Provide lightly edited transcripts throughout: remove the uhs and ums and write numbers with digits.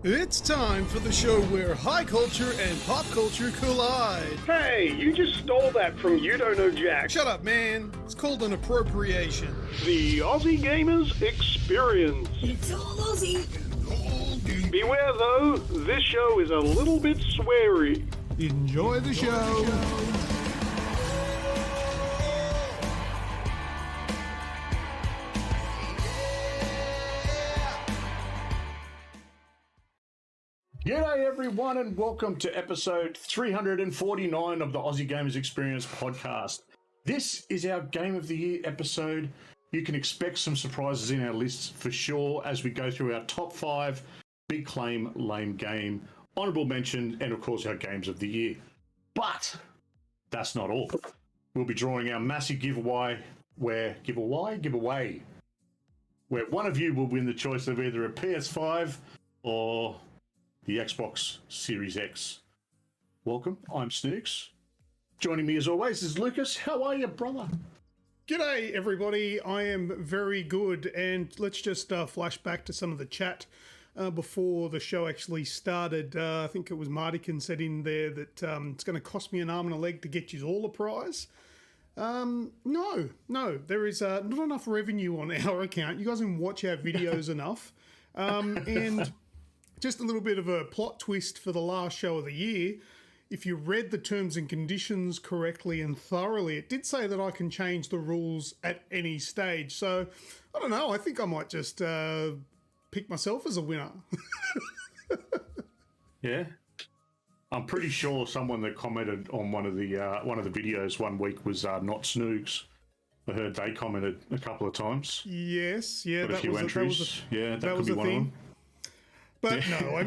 It's time for the show where high culture and pop culture collide. Hey, you just stole that from You Don't Know Jack. Shut up, man. It's called an appropriation. The Aussie Gamers Experience. It's all Aussie. Beware though, this show is a little bit sweary. Enjoy the show. G'day everyone and welcome to episode 349 of the Aussie Gamers Experience podcast. This is our Game of the Year episode. You can expect some surprises in our lists for sure as we go through our top 5 big claim, lame game, honourable mention, and of course our Games of the Year. But that's not all. We'll be drawing our massive giveaway where one of you will win the choice of either a PS5 or the Xbox Series X. Welcome, I'm Snoogs. Joining me as always is Lucas. How are you, brother? G'day, everybody. I am very good. And let's just flash back to some of the chat before the show actually started. I think it was Mardikin said in there that it's going to cost me an arm and a leg to get you all a prize. No, there is not enough revenue on our account. You guys can watch our videos enough. And just a little bit of a plot twist for the last show of the year. If you read the terms and conditions correctly and thoroughly, it did say that I can change the rules at any stage. So, I don't know. I think I might just pick myself as a winner. Yeah. I'm pretty sure someone that commented on one of the videos one week was not Snoogs. I heard they commented a couple of times. Yes, yeah. Got a few entries. That could be one of them. But no,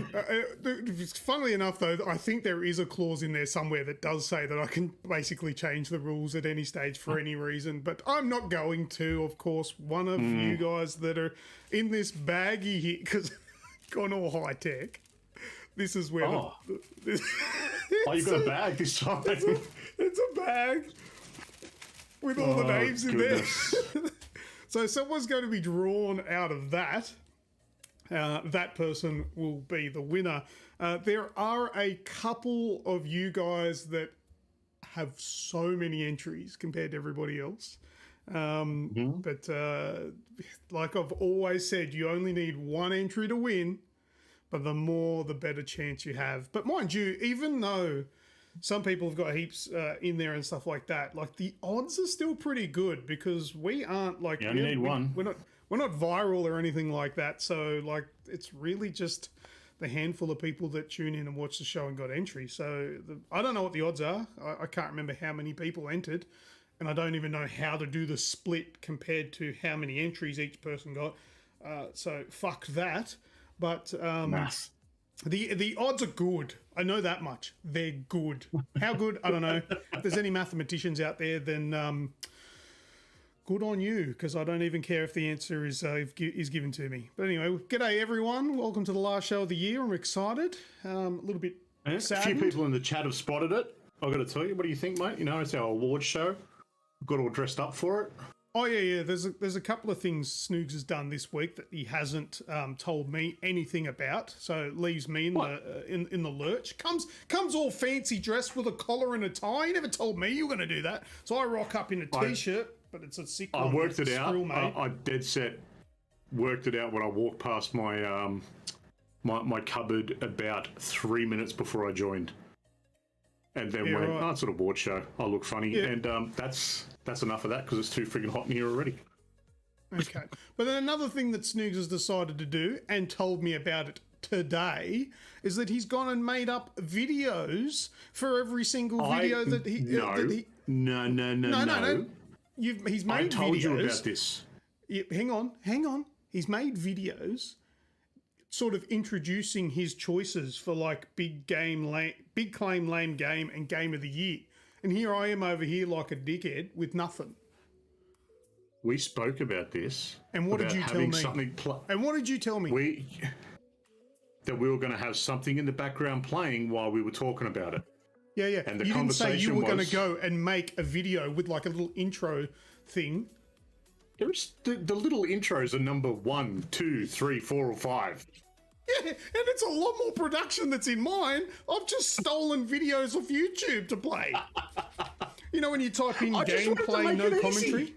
funnily enough, though, I think there is a clause in there somewhere that does say that I can basically change the rules at any stage for any reason. But I'm not going to, of course. One of you guys that are in this baggie here, because gone all high tech. This is where. You've got a bag this time. It's a bag with all the names in there. So someone's going to be drawn out of that. That person will be the winner. There are a couple of you guys that have so many entries compared to everybody else. But like I've always said, you only need one entry to win, but the more, the better chance you have. But mind you, even though some people have got heaps in there and stuff like that, like the odds are still pretty good because we aren't like... You only need one. We're not viral or anything like that, so like it's really just the handful of people that tune in and watch the show and got entry. So I don't know what the odds are. I can't remember how many people entered, and I don't even know how to do the split compared to how many entries each person got. So fuck that. But the odds are good. I know that much. They're good. How good? I don't know. If there's any mathematicians out there, then good on you, because I don't even care if the answer is given to me. But anyway, g'day everyone. Welcome to the last show of the year. I'm excited. A little bit saddened. A few people in the chat have spotted it. I've got to tell you, what do you think, mate? You know, it's our awards show. Got all dressed up for it. Oh yeah. There's a couple of things Snoogs has done this week that he hasn't told me anything about. So leaves me in the lurch. Comes all fancy dressed with a collar and a tie. He never told me you were going to do that. So I rock up in a t-shirt. But it's a sick one. I worked it out. I dead set worked it out when I walked past my my cupboard about 3 minutes before I joined, and then went, right. It's an award show. I look funny, and that's enough of that because it's too freaking hot in here already. Okay, but then another thing that Snoogs has decided to do and told me about it today is that he's gone and made up videos for every single video that he. No. He's made I told videos. you about this. Hang on. He's made videos sort of introducing his choices for like big claim, lame game, and game of the year. And here I am over here like a dickhead with nothing. We spoke about this. And what did you tell me? And what did you tell me? That we were going to have something in the background playing while we were talking about it. Yeah, yeah. And the you didn't say you were going to was- go and make a video with like a little intro thing. There's the little intros are number 1, 2, 3, 4, or 5. Yeah, and it's a lot more production that's in mine. I've just stolen videos off YouTube to play. You know when you type in gameplay, no commentary? Easy.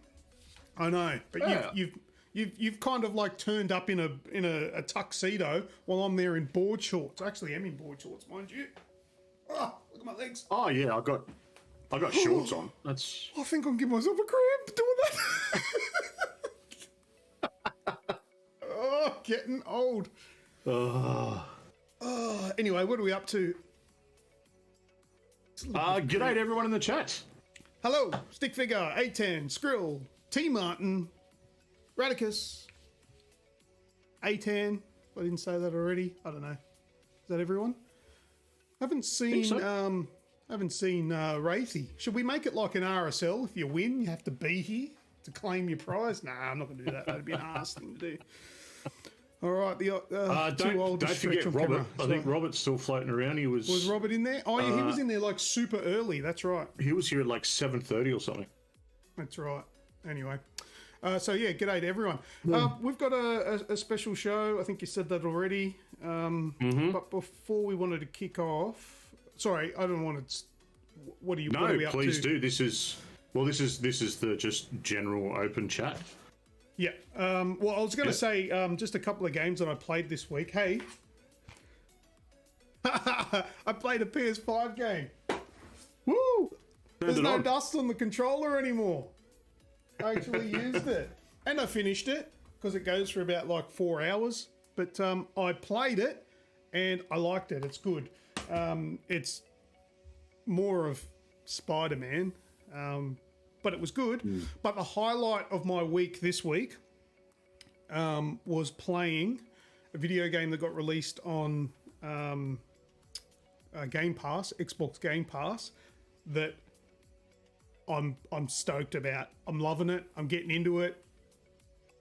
I know, but Yeah. you've kind of like turned up in a tuxedo while I'm there in board shorts. I actually am in board shorts, mind you. Oh, look at my legs. Oh yeah, I got shorts on. That's. I think I'm giving myself a cramp doing that. Oh, getting old. Anyway, what are we up to? G'day to everyone in the chat. Hello, Stickfigure, A10, Skrill, T Martin, Radicus, A10. I didn't say that already. I don't know. Is that everyone? Haven't seen Wraithy. Should we make it like an RSL? If you win, you have to be here to claim your prize. Nah, I'm not going to do that. That'd be an arse thing to do. All right, Don't forget Robert. I think Robert's still floating around. Was Robert in there? Oh yeah, he was in there like super early. That's right. He was here at like 7:30 or something. That's right. Anyway, so yeah, g'day to everyone. We've got a special show. I think you said that already. But before we wanted to kick off, sorry, I don't want to. What are you? No, what are we up please to? do. This is the just general open chat. Yeah. Well, I was going to say just a couple of games that I played this week. Hey, I played a PS5 game. Woo! There's no dust on the controller anymore. I actually used it. And I finished it because it goes for about like 4 hours. But I played it and I liked it. It's good. It's more of Spider-Man. But it was good. But the highlight of my week this week was playing a video game that got released on Game Pass, Xbox Game Pass, that I'm stoked about. I'm loving it. I'm getting into it.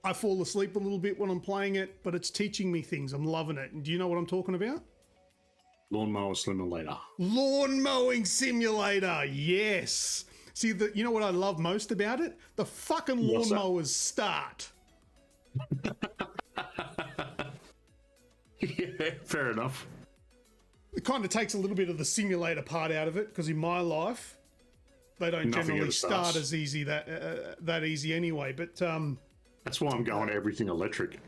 I fall asleep a little bit when I'm playing it, but it's teaching me things. I'm loving it. And do you know what I'm talking about? Lawnmower Simulator. Lawn mowing simulator. Yes. See, you know what I love most about it? The fucking lawnmowers start. Yeah, fair enough. It kind of takes a little bit of the simulator part out of it because in my life, they don't generally start as easy that easy anyway. But that's why I'm going everything electric.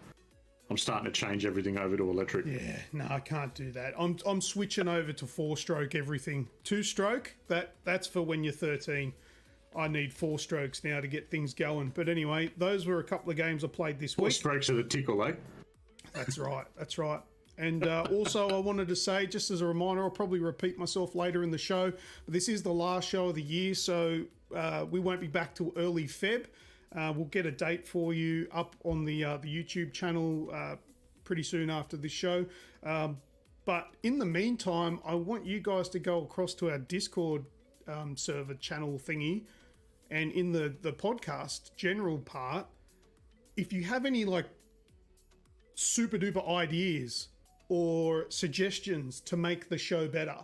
I'm starting to change everything over to electric. Yeah, no, I can't do that. I'm switching over to 4-stroke everything. 2-stroke, that's for when you're 13. I need 4 strokes now to get things going. But anyway, those were a couple of games I played this 4 week. strokes of the tickle, eh? That's right. That's right. And also, I wanted to say, just as a reminder, I'll probably repeat myself later in the show, but this is the last show of the year, so we won't be back till early Feb. We'll get a date for you up on the YouTube channel pretty soon after this show. But in the meantime, I want you guys to go across to our Discord server channel thingy, and in the podcast general part, if you have any like super duper ideas or suggestions to make the show better,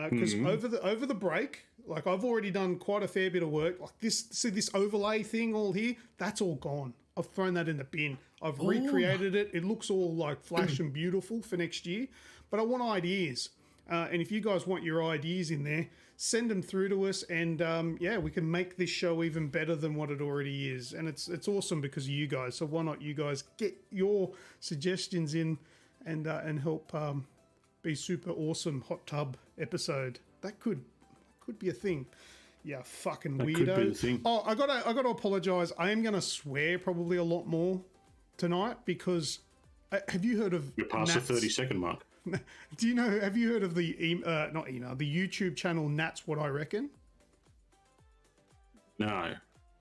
because over the break, like I've already done quite a fair bit of work. Like this overlay thing all here, that's all gone. I've thrown that in the bin. I've recreated it. It looks all like flash and beautiful for next year. But I want ideas. And if you guys want your ideas in there, send them through to us. And yeah, we can make this show even better than what it already is. And it's awesome because of you guys. So why not you guys get your suggestions in and help be super awesome hot tub episode. That could be a thing. Yeah, fucking weirdo. Could be the thing. Oh, I gotta apologize. I am gonna swear probably a lot more tonight because have you heard of? You're past the 30-second mark. Do you know? Have you heard of the the YouTube channel Nat's What I Reckon? No.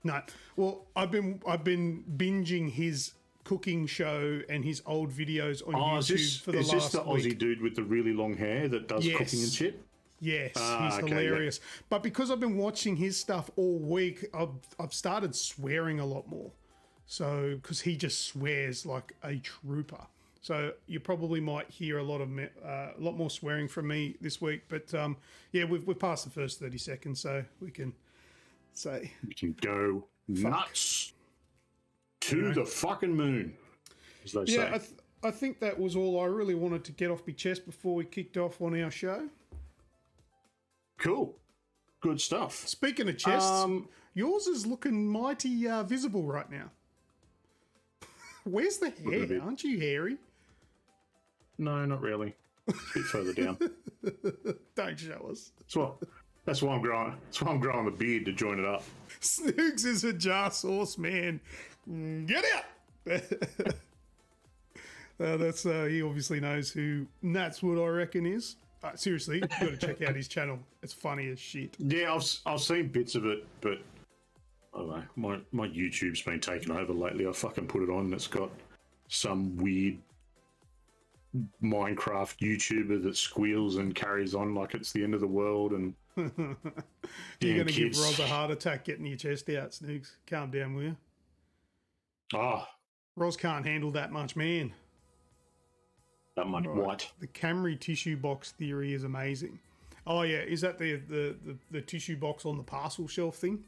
No. Well, I've been binging his cooking show and his old videos on YouTube for the last week. Is this the Aussie dude with the really long hair that does cooking and shit? Yes, Ah, he's okay, hilarious. But because I've been watching his stuff all week, I've started swearing a lot more. So, because he just swears like a trooper. So you probably might hear a lot more swearing from me this week. But yeah, we've passed the first 30 seconds, so we can say You can go nuts to the fucking moon, as they say. yeah. I think that was all I really wanted to get off my chest before we kicked off on our show. Cool. Good stuff. Speaking of chests, yours is looking mighty visible right now. Where's the hair? Aren't you hairy? No, not really. A bit further down. Don't show us. That's why I'm growing. That's why I'm growing the beard to join it up. Snoogs is a jar sauce man. Get out! That's he obviously knows who That's what I reckon is. Seriously, you got to check out his channel. It's funny as shit. Yeah, I've seen bits of it, but I don't know. My YouTube's been taken over lately. I fucking put it on and it's got some weird Minecraft YouTuber that squeals and carries on like it's the end of the world. And you're going to give Roz a heart attack getting your chest out, Snoogs. Calm down, will you? Ah, Roz can't handle that much, man. that much white. The Camry tissue box theory is amazing. Oh yeah, is that the tissue box on the parcel shelf thing?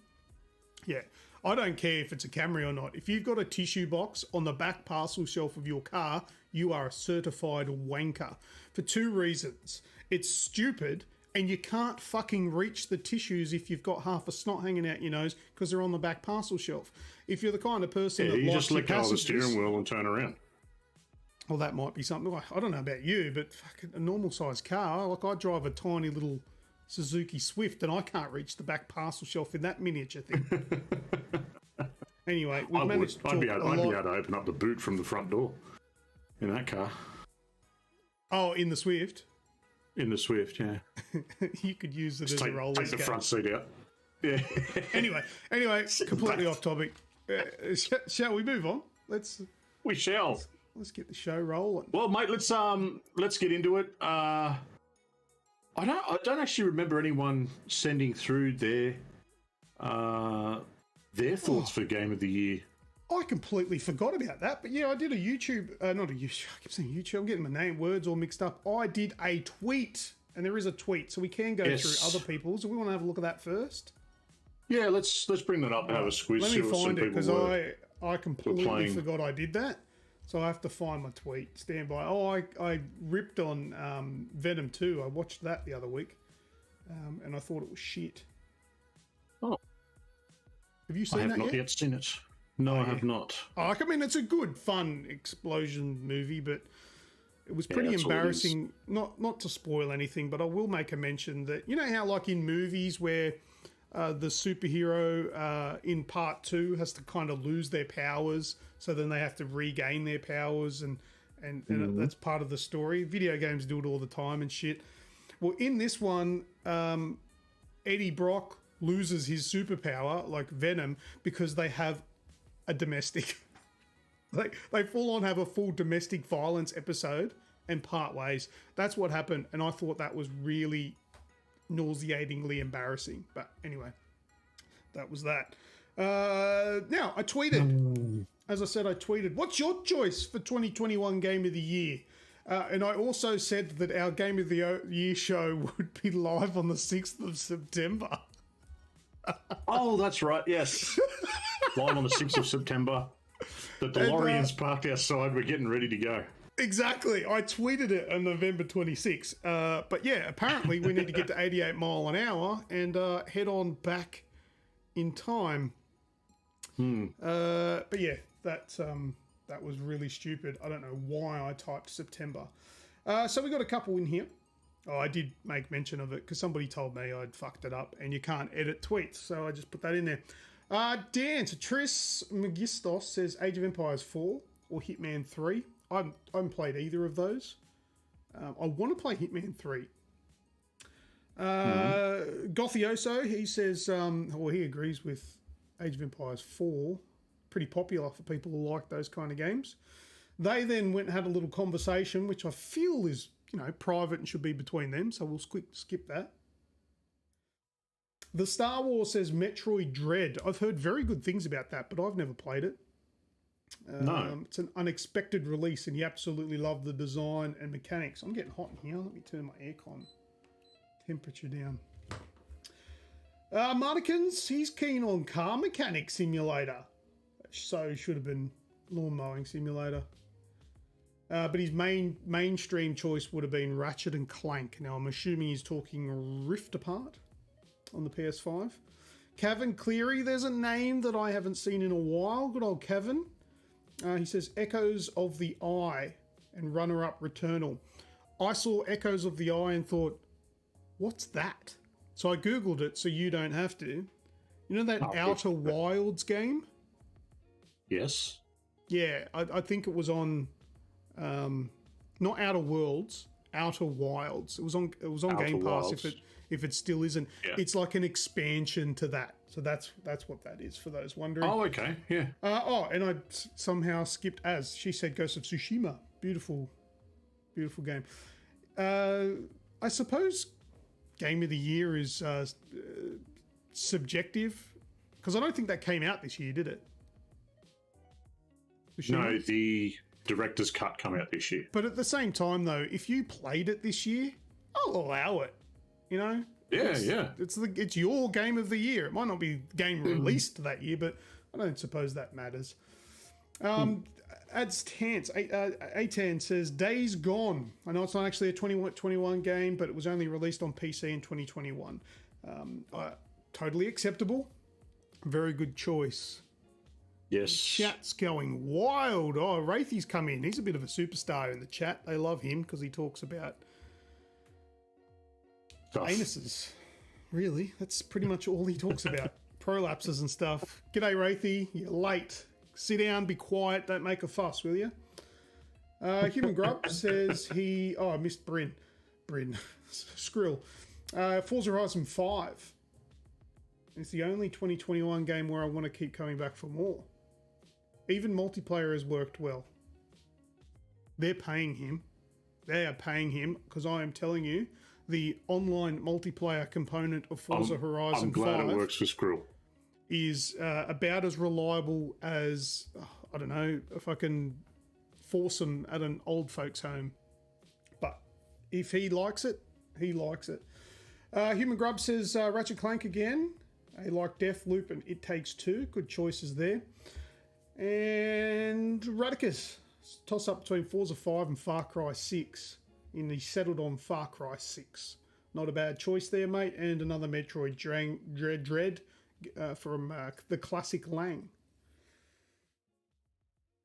Yeah. I don't care if it's a Camry or not. If you've got a tissue box on the back parcel shelf of your car, you are a certified wanker. For two reasons. It's stupid, and you can't fucking reach the tissues if you've got half a snot hanging out your nose because they're on the back parcel shelf. If you're the kind of person that You likes just let go of the passengers, steering wheel and turn around. well, that might be something. I don't know about you, but fucking a normal sized car, like I drive a tiny little Suzuki Swift and I can't reach the back parcel shelf in that miniature thing. Anyway, we've managed to talk I'd be able a lot. to open up the boot from the front door in that car. Oh, in the Swift? In the Swift, yeah. You could use it as a roller Take the skate. front seat out. Yeah. Anyway, completely off topic. Shall we move on? We shall. Let's get the show rolling. Well, mate, let's get into it. I don't actually remember anyone sending through their thoughts for Game of the Year. I completely forgot about that, but yeah, I did a YouTube, not a YouTube, I keep saying YouTube, I'm getting my words all mixed up. I did a tweet, and there is a tweet, so we can go through other people's. Do we want to have a look at that first? Yeah, let's bring that up and have a squiz. Let me find it, because I completely playing. forgot I did that, so I have to find my tweet. Stand by. Oh, I ripped on Venom 2. I watched that the other week, and I thought it was shit. Oh. Have you seen I have that not yet seen it. No, I have not. I mean, it's a good, fun explosion movie, but it was pretty that's all it embarrassing. Not to spoil anything, but I will make a mention that, you know how like in movies where the superhero in part 2 has to kind of lose their powers, so then they have to regain their powers, and that's part of the story. Video games do it all the time and shit. Well, in this one, Eddie Brock loses his superpower, like Venom, because they have a domestic. Like they full on have a full domestic violence episode and part ways. That's what happened, and I thought that was really nauseatingly embarrassing. But anyway, that was that. Now I tweeted, as I said, I tweeted, what's your choice for 2021 Game of the Year? And I also said that our Game of the Year show would be live on the 6th of September. Oh, that's right. Yes. Live on the 6th of September. The DeLorean's parked outside. We're getting ready to go. Exactly. I tweeted it on November 26th. But yeah, apparently we need to get to 88 mile an hour and head on back in time. But yeah, that was really stupid. I don't know why I typed September. So we got a couple in here. Oh, I did make mention of it because somebody told me I'd fucked it up and you can't edit tweets. So I just put that in there. Dan, so Tris Magistos says Age of Empires 4 or Hitman 3. I haven't played either of those. I want to play Hitman 3. Gothioso, he says, he agrees with Age of Empires 4. Pretty popular for people who like those kind of games. They then went and had a little conversation, which I feel is, private and should be between them. So we'll skip that. The Star Wars says Metroid Dread. I've heard very good things about that, but I've never played it. No. It's an unexpected release, and you absolutely love the design and mechanics. I'm getting hot in here. Let me turn my aircon temperature down. Martikins, he's keen on car mechanic simulator. So should have been lawn mowing simulator. But his mainstream choice would have been Ratchet and Clank. Now I'm assuming he's talking Rift Apart on the PS5. Kevin Cleary, there's a name that I haven't seen in a while. Good old Kevin. He says Echoes of the Eye and runner-up Returnal. I saw Echoes of the Eye and thought, what's that? So I Googled it so you don't have to. You know that Outer Wilds game? Yes. Yeah, I think it was on, not Outer Worlds, Outer Wilds. It was on Game Pass. Wilds. If it still isn't, Yeah. it's like an expansion to that. So that's what that is for those wondering. Oh, okay. Yeah. And I somehow skipped as she said Ghost of Tsushima. Beautiful, beautiful game. I suppose Game of the Year is subjective because I don't think that came out this year, did it? Tsushima? No, the director's cut come out this year. But at the same time, though, if you played it this year, I'll allow it. You know? Yeah, yeah. It's your game of the year. It might not be the game released that year, but I don't suppose that matters. Adds Tance, Atan says, Days Gone. I know it's not actually a 2021 game, but it was only released on PC in 2021. Totally acceptable. Very good choice. Yes. Chat's going wild. Oh, Wraithy's come in. He's a bit of a superstar in the chat. They love him because he talks about anuses. Really? That's pretty much all he talks about. Prolapses and stuff. G'day, Wraithy. You're late. Sit down, be quiet, don't make a fuss, will you? Human Grub says he... Oh, I missed Bryn. Skrill. Forza Horizon 5. It's the only 2021 game where I want to keep coming back for more. Even multiplayer has worked well. They're paying him. They are paying him because I am telling you, the online multiplayer component of Forza Horizon 5... I'm glad it works for Skrill. Is about as reliable as, I don't know, if I can force him at an old folks home. But if he likes it, he likes it. Human Grub says Ratchet Clank again. I like Deathloop and It Takes Two. Good choices there. And Radicus. Toss up between Forza 5 and Far Cry 6. And he settled on Far Cry 6. Not a bad choice there, mate. And another Metroid Dread. From the classic Lang.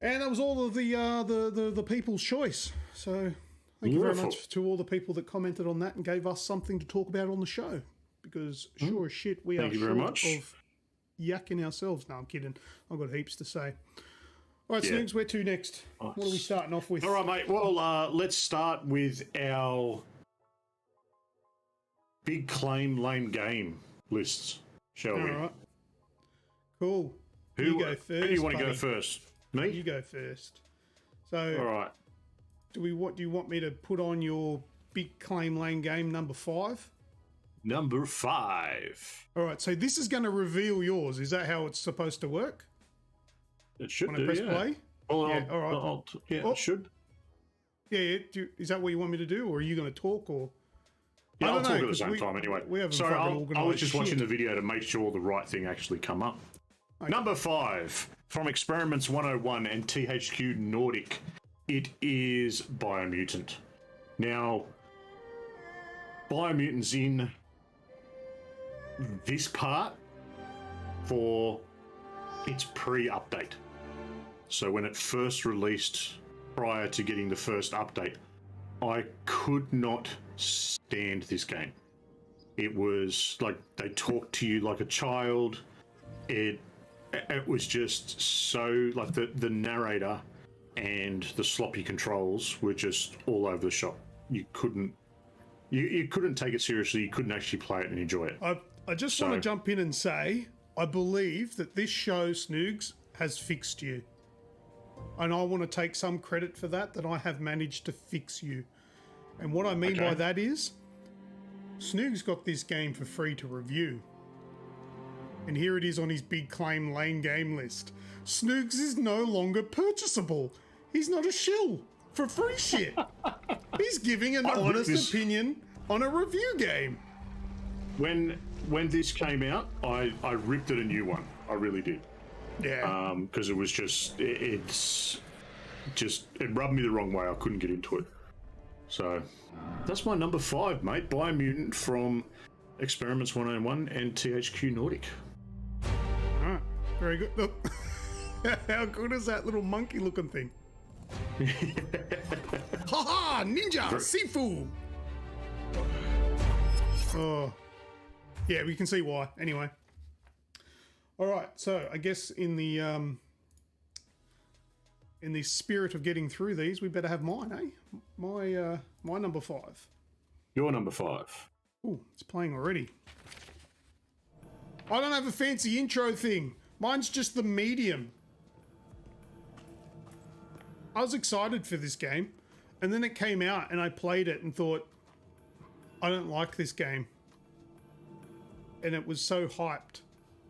And that was all of the people's choice. So thank you very much to all the people that commented on that and gave us something to talk about on the show. Because sure as shit, we are short of yakking ourselves. No, I'm kidding. I've got heaps to say. All right, Snoogs, where to next? Nice. What are we starting off with? All right, mate. Well, let's start with our big claim lame game lists. Shall we? All right. Cool. You go first. Who do you want to go first? Me? You go first. So, all right. Do you want me to put on your big claim lane game number 5? Number 5. All right. So this is going to reveal yours. Is that how it's supposed to work? It should when I press play? Well, yeah. All right. It should. Yeah. Is that what you want me to do, or are you going to talk, or? Yeah, I'll talk at the same time anyway. We haven't I was just watching the video to make sure the right thing actually come up. Okay. Number 5, from Experiments 101 and THQ Nordic, it is Biomutant. Now, Biomutant's in this part for its pre-update. So when it first released, prior to getting the first update, I could not stand this game. It was like they talked to you like a child. It was just so like the narrator and the sloppy controls were just all over the shop. You couldn't take it seriously. You couldn't actually play it and enjoy it. I just want to jump in and say I believe that this show, Snoogs, has fixed you. And I want to take some credit for that I have managed to fix you. And what I mean by that is, Snoogs got this game for free to review. And here it is on his big claim lane game list. Snoogs is no longer purchasable. He's not a shill for free shit. He's giving an honest opinion on a review game. When this came out, I ripped it a new one. I really did. Yeah. Because it was it rubbed me the wrong way. I couldn't get into it. So that's my number 5, mate. Biomutant from Experiments 101 and THQ Nordic. All right. Very good. Look. How good is that little monkey looking thing? Ha ninja Sifu. Oh. Yeah, we can see why. Anyway. All right, so I guess in the spirit of getting through these, we better have mine, eh? My number 5. Your number 5. Ooh, it's playing already. I don't have a fancy intro thing. Mine's just the medium. I was excited for this game, and then it came out, and I played it and thought, I don't like this game. And it was so hyped.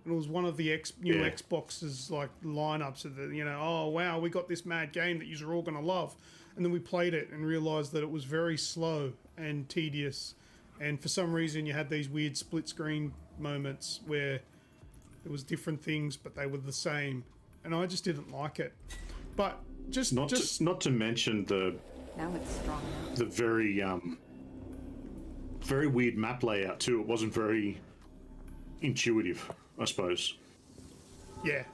And it was one of the new Xbox's like lineups of the, oh wow, we got this mad game that you're all gonna love. And then we played it and realized that it was very slow and tedious. And for some reason, you had these weird split screen moments where there was different things, but they were the same. And I just didn't like it. But not to mention the very very weird map layout too. It wasn't very intuitive, I suppose. Yeah,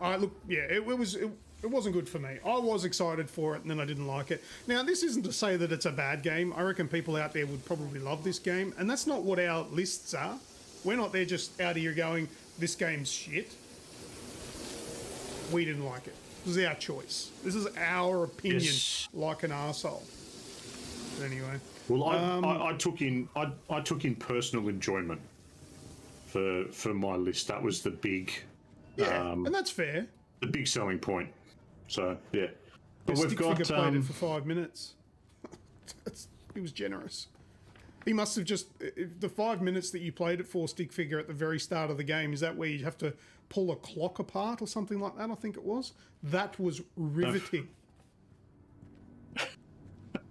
it wasn't good for me. I was excited for it, and then I didn't like it. Now, this isn't to say that it's a bad game. I reckon people out there would probably love this game, and that's not what our lists are. We're not there just out here going, this game's shit. We didn't like it. This is our choice. This is our opinion, like an arsehole. But anyway. Well, I took in personal enjoyment for my list. That was the big, and that's fair. The big selling point. So yeah, but we've got played it for 5 minutes. He was generous. He must have just the 5 minutes that you played it for, Stick Figure, at the very start of the game. Is that where you have to pull a clock apart or something like that? I think it was. That was riveting.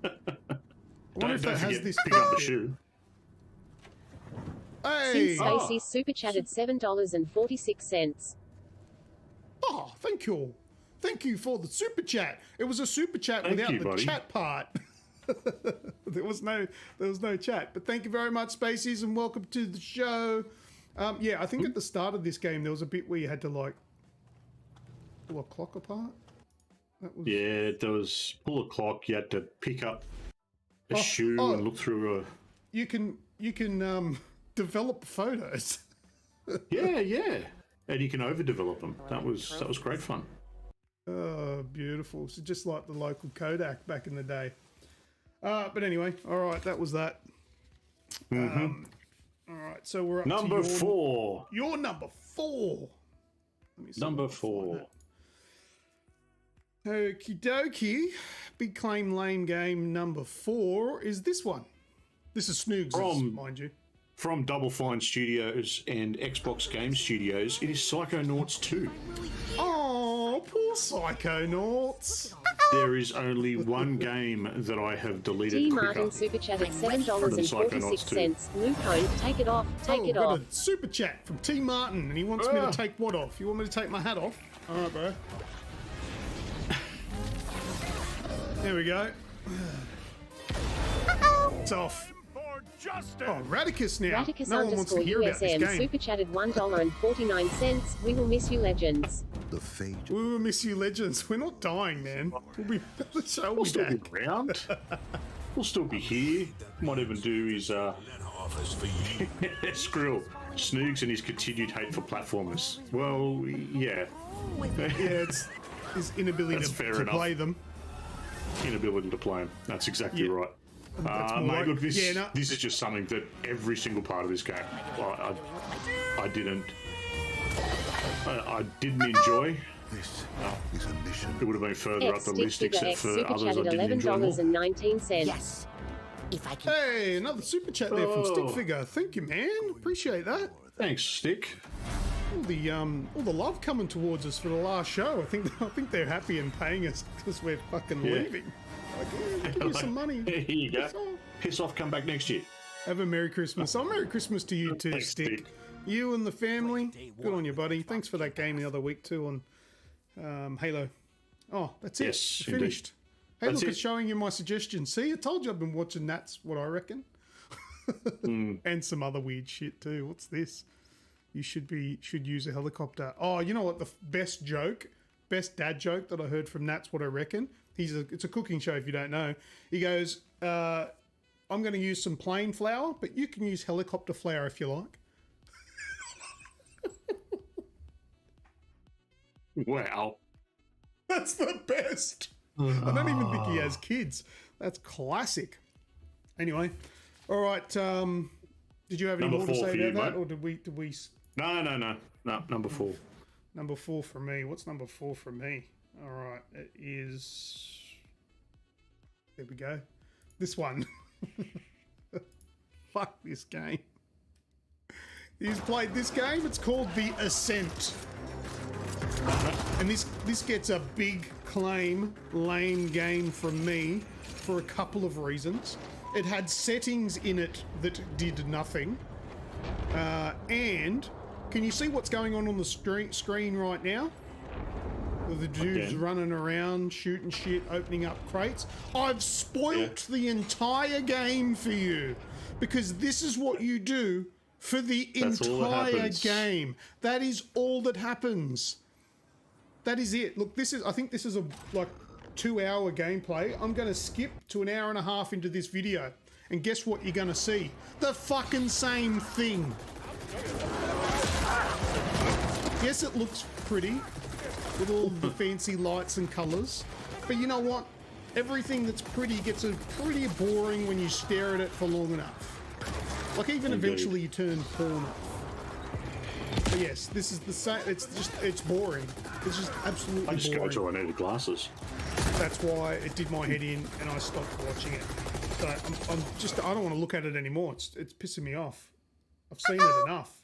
I wonder if that has this. Pick up the shoe. Hey! Stacey super chatted $7.46. Oh, thank you. Thank you for the super chat. It was a super chat without the chat part. there was no chat. But thank you very much, Spaceys, and welcome to the show. I think at the start of this game there was a bit where you had to like pull a clock apart. That was... Yeah, there was pull a clock. You had to pick up a shoe and look through a. You can develop photos. yeah, and you can overdevelop them. That was great fun. Oh, beautiful! So just like the local Kodak back in the day. But anyway, all right, that was that. Mm-hmm. All right, so we're up number to 4. Your number 4. Let me see number 4. Okie dokie. Big claim lane game number 4 is this one. This is Snoogs, mind you. From Double Fine Studios and Xbox Game Studios, it is Psychonauts 2. Oh, poor Psychonauts. There is only one game that I have deleted T. quicker. Martin super chat at $7.46. Luke, take it off. Take it off. Got a super chat from T. Martin, and he wants me to take what off? You want me to take my hat off? All right, bro. There we go. It's off. Oh, Radicus now. Radicus no one wants to hear about this game. Super chatted $1.49. We will miss you, legends. The fate. We will miss you, legends. We're not dying, man. We'll still be around. We'll still be here. Might even do his Skrill, Snoogs, and his continued hate for platformers. Well, yeah. It's his inability to play them. Inability to play them. That's exactly right. Mate, look, this is just something that every single part of this game I didn't enjoy. This is a mission. It would have been further up the list, except for others I didn't enjoy more. $11.19. Yes. If I can. Hey, another super chat there from Stick Figure. Thank you, man. Appreciate that. Thanks, Stick. all the love coming towards us for the last show. I think they're happy and paying us because we're fucking leaving. Like, yeah, give you some money. Here you go. Piss off, come back next year. Have a Merry Christmas. Oh, Merry Christmas to you too, Thanks, Stick. You and the family. Good on you, buddy. Thanks for that game the other week too on Halo. Oh, that's it. Yes, Finished. Hey, That's look, it. it's showing you my suggestions. See, I told you I've been watching That's What I Reckon. And some other weird shit too. What's this? You should use a helicopter. Oh, you know what? The best dad joke that I heard from That's What I Reckon. It's a cooking show if you don't know. He goes, I'm going to use some plain flour, but you can use helicopter flour if you like. Wow. That's the best. I don't even think he has kids. That's classic. Anyway, all right. Did you have any Number more to 4 say for you, about that, mate. or did we? No. Number 4. Number 4 for me. What's number 4 for me? All right, it is. There we go. This one. Fuck this game. He's played this game. It's called The Ascent. And this gets a big claim lane game from me for a couple of reasons. It had settings in it that did nothing. And can you see what's going on the screen right now? The dudes running around, shooting shit, opening up crates. I've spoilt the entire game for you because this is what you do for the entire game. That is all that happens. That is it. Look, I think this is a 2-hour gameplay. I'm going to skip to an hour and a half into this video. And guess what you're going to see? The fucking same thing. Yes, it looks pretty with all the fancy lights and colours. But you know what? Everything that's pretty gets pretty boring when you stare at it for long enough. Like even eventually you turn porn off. But yes, this is the same. It's boring. It's just absolutely boring. I just got I needed glasses. That's why it did my head in and I stopped watching it. So I don't want to look at it anymore. It's pissing me off. I've seen it enough.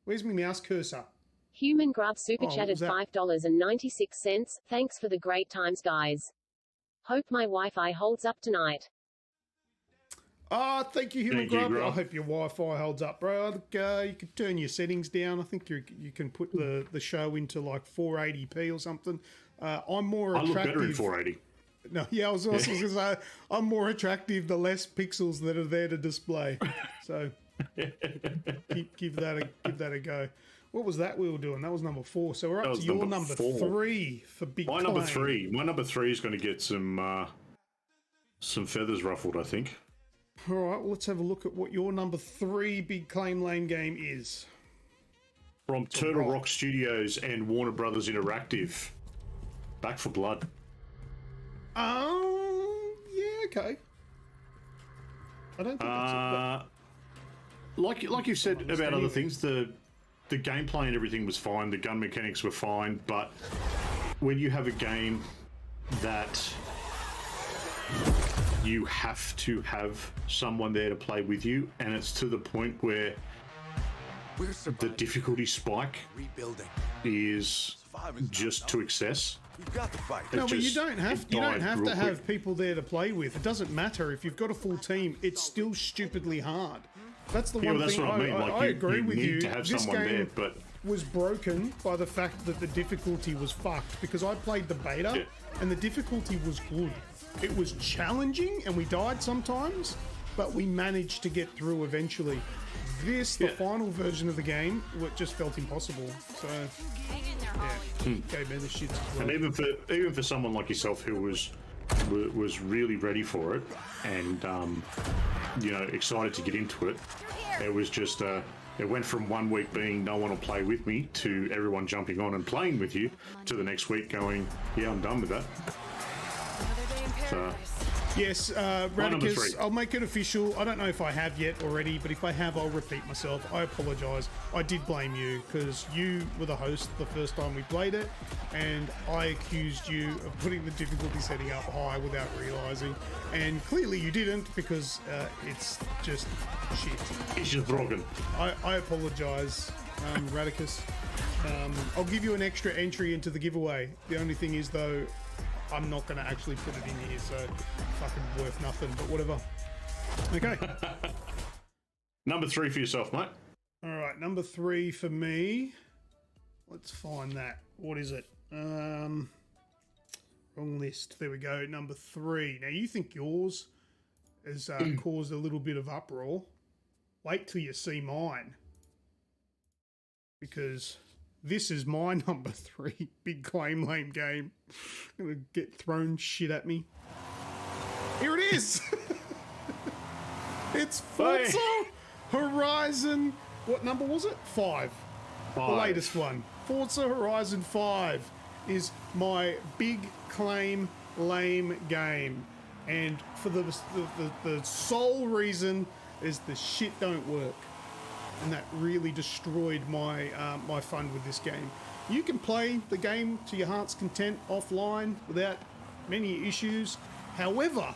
Where's my mouse cursor? Human Grub super chatted that? $5.96. Thanks for the great times, guys. Hope my Wi-Fi holds up tonight. Oh, thank you, Human Thank you, Grub. Grub. I hope your Wi-Fi holds up, bro. Look, you can turn your settings down. I think you can put the show into like 480p or something. I'm more I look attractive. better in 480. No, yeah, I was also going to say I'm more attractive the less pixels that are there to display. So give that a go. What was that we were doing? That was number 4. So we're up to your number 3 for big. My number 3. My number 3 is going to get some feathers ruffled, I think. All right, well, let's have a look at what your number 3 big claim lane game is. From Turtle Rock Studios and Warner Brothers Interactive. Back for Blood. Yeah, okay. I don't think that's it. Like you said about other things, the gameplay and everything was fine. The gun mechanics were fine, but when you have a game that you have to have someone there to play with you, and it's to the point where the difficulty spike is just to excess. We've got to fight. No, but you don't have to have people there to play with. It doesn't matter if you've got a full team. It's still stupidly hard. That's the one that's thing what I mean. I agree with you. To have This someone game there, but was broken by the fact that the difficulty was fucked because I played the beta and the difficulty was good. It was challenging and we died sometimes, but we managed to get through eventually. The final version of the game, just felt impossible. So, gave me the shit as well. And even for someone like yourself who was really ready for it and excited to get into it, it was just it went from 1 week being no one will play with me to everyone jumping on and playing with you to the next week going, yeah, I'm done with that. So, yes, Radicus, I'll make it official. I don't know if I have yet already, but if I have, I'll repeat myself. I apologise. I did blame you because you were the host the first time we played it, and I accused you of putting the difficulty setting up high without realising. And clearly you didn't because it's just shit. it's just broken. I apologise. Radicus. I'll give you an extra entry into the giveaway. The only thing is, though, I'm not going to actually put it in here, so fucking worth nothing, but whatever. Okay. Number 3 for yourself, mate. All right, number 3 for me. Let's find that. What is it? Wrong list. There we go. Number 3. Now, you think yours has caused a little bit of uproar. Wait till you see mine. Because this is my number 3. Big claim, lame game. I'm going to get thrown shit at me. Here it is. It's Forza Horizon. What number was it? 5. The latest one. Forza Horizon 5 is my big claim, lame game. And for the sole reason is the shit don't work. And that really destroyed my my fun with this game. You can play the game to your heart's content offline without many issues. However,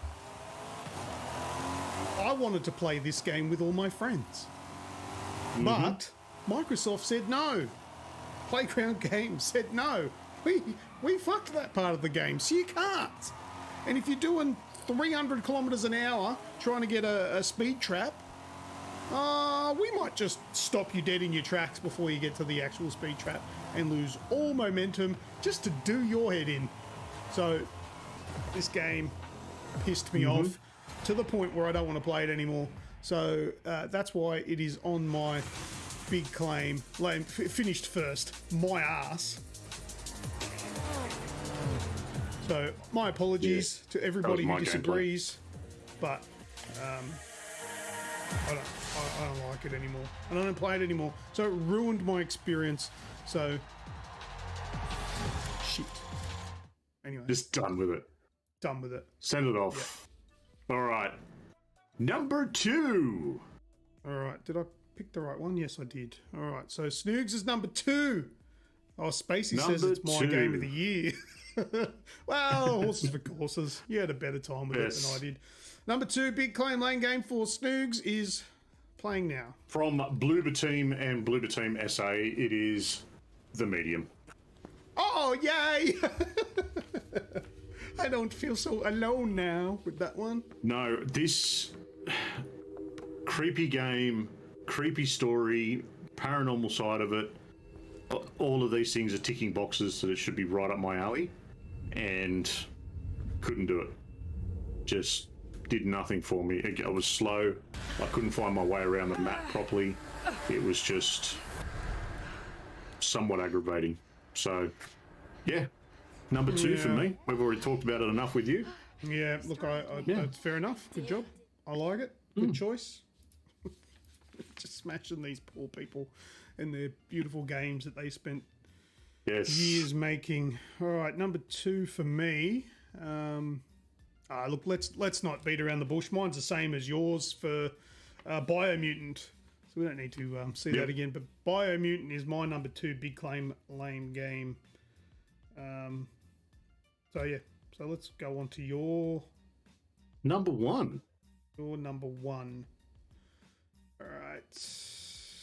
I wanted to play this game with all my friends. But Microsoft said no. Playground Games said no. We fucked that part of the game, so you can't. And if you're doing 300 kilometers an hour trying to get a speed trap, we might just stop you dead in your tracks before you get to the actual speed trap and lose all momentum just to do your head in. So this game pissed me off to the point where I don't want to play it anymore. So that's why it is on my big claim. Finished first. My ass. So my apologies to everybody who disagrees, but I don't like it anymore. I don't play it anymore. So it ruined my experience. So shit. Anyway. Just done with it. Done with it. Send it off. Yep. All right. Number 2. All right. Did I pick the right one? Yes, I did. All right. So Snoogs is number 2. Oh, Spacey says it's my game of the year. Well, horses for courses. You had a better time with it than I did. Number 2, big claim lane game for Snoogs is playing now. From Bloober Team and Bloober Team SA, it is The Medium. Oh, yay! I don't feel so alone now with that one. No, this creepy game, creepy story, paranormal side of it, all of these things are ticking boxes that it should be right up my alley, and couldn't do it. Just did nothing for me. I was slow. I couldn't find my way around the map properly. It was just somewhat aggravating. So, yeah, number 2 for me. We've already talked about it enough with you. Yeah, look, that's fair enough. Good job. I like it. Good choice. Just smashing these poor people and their beautiful games that they spent years making. All right, number 2 for me. Look, let's not beat around the bush. Mine's the same as yours for Biomutant, so we don't need to see that again. But Biomutant is my number 2 big claim lame game. So let's go on to your number 1. Your number 1. All right.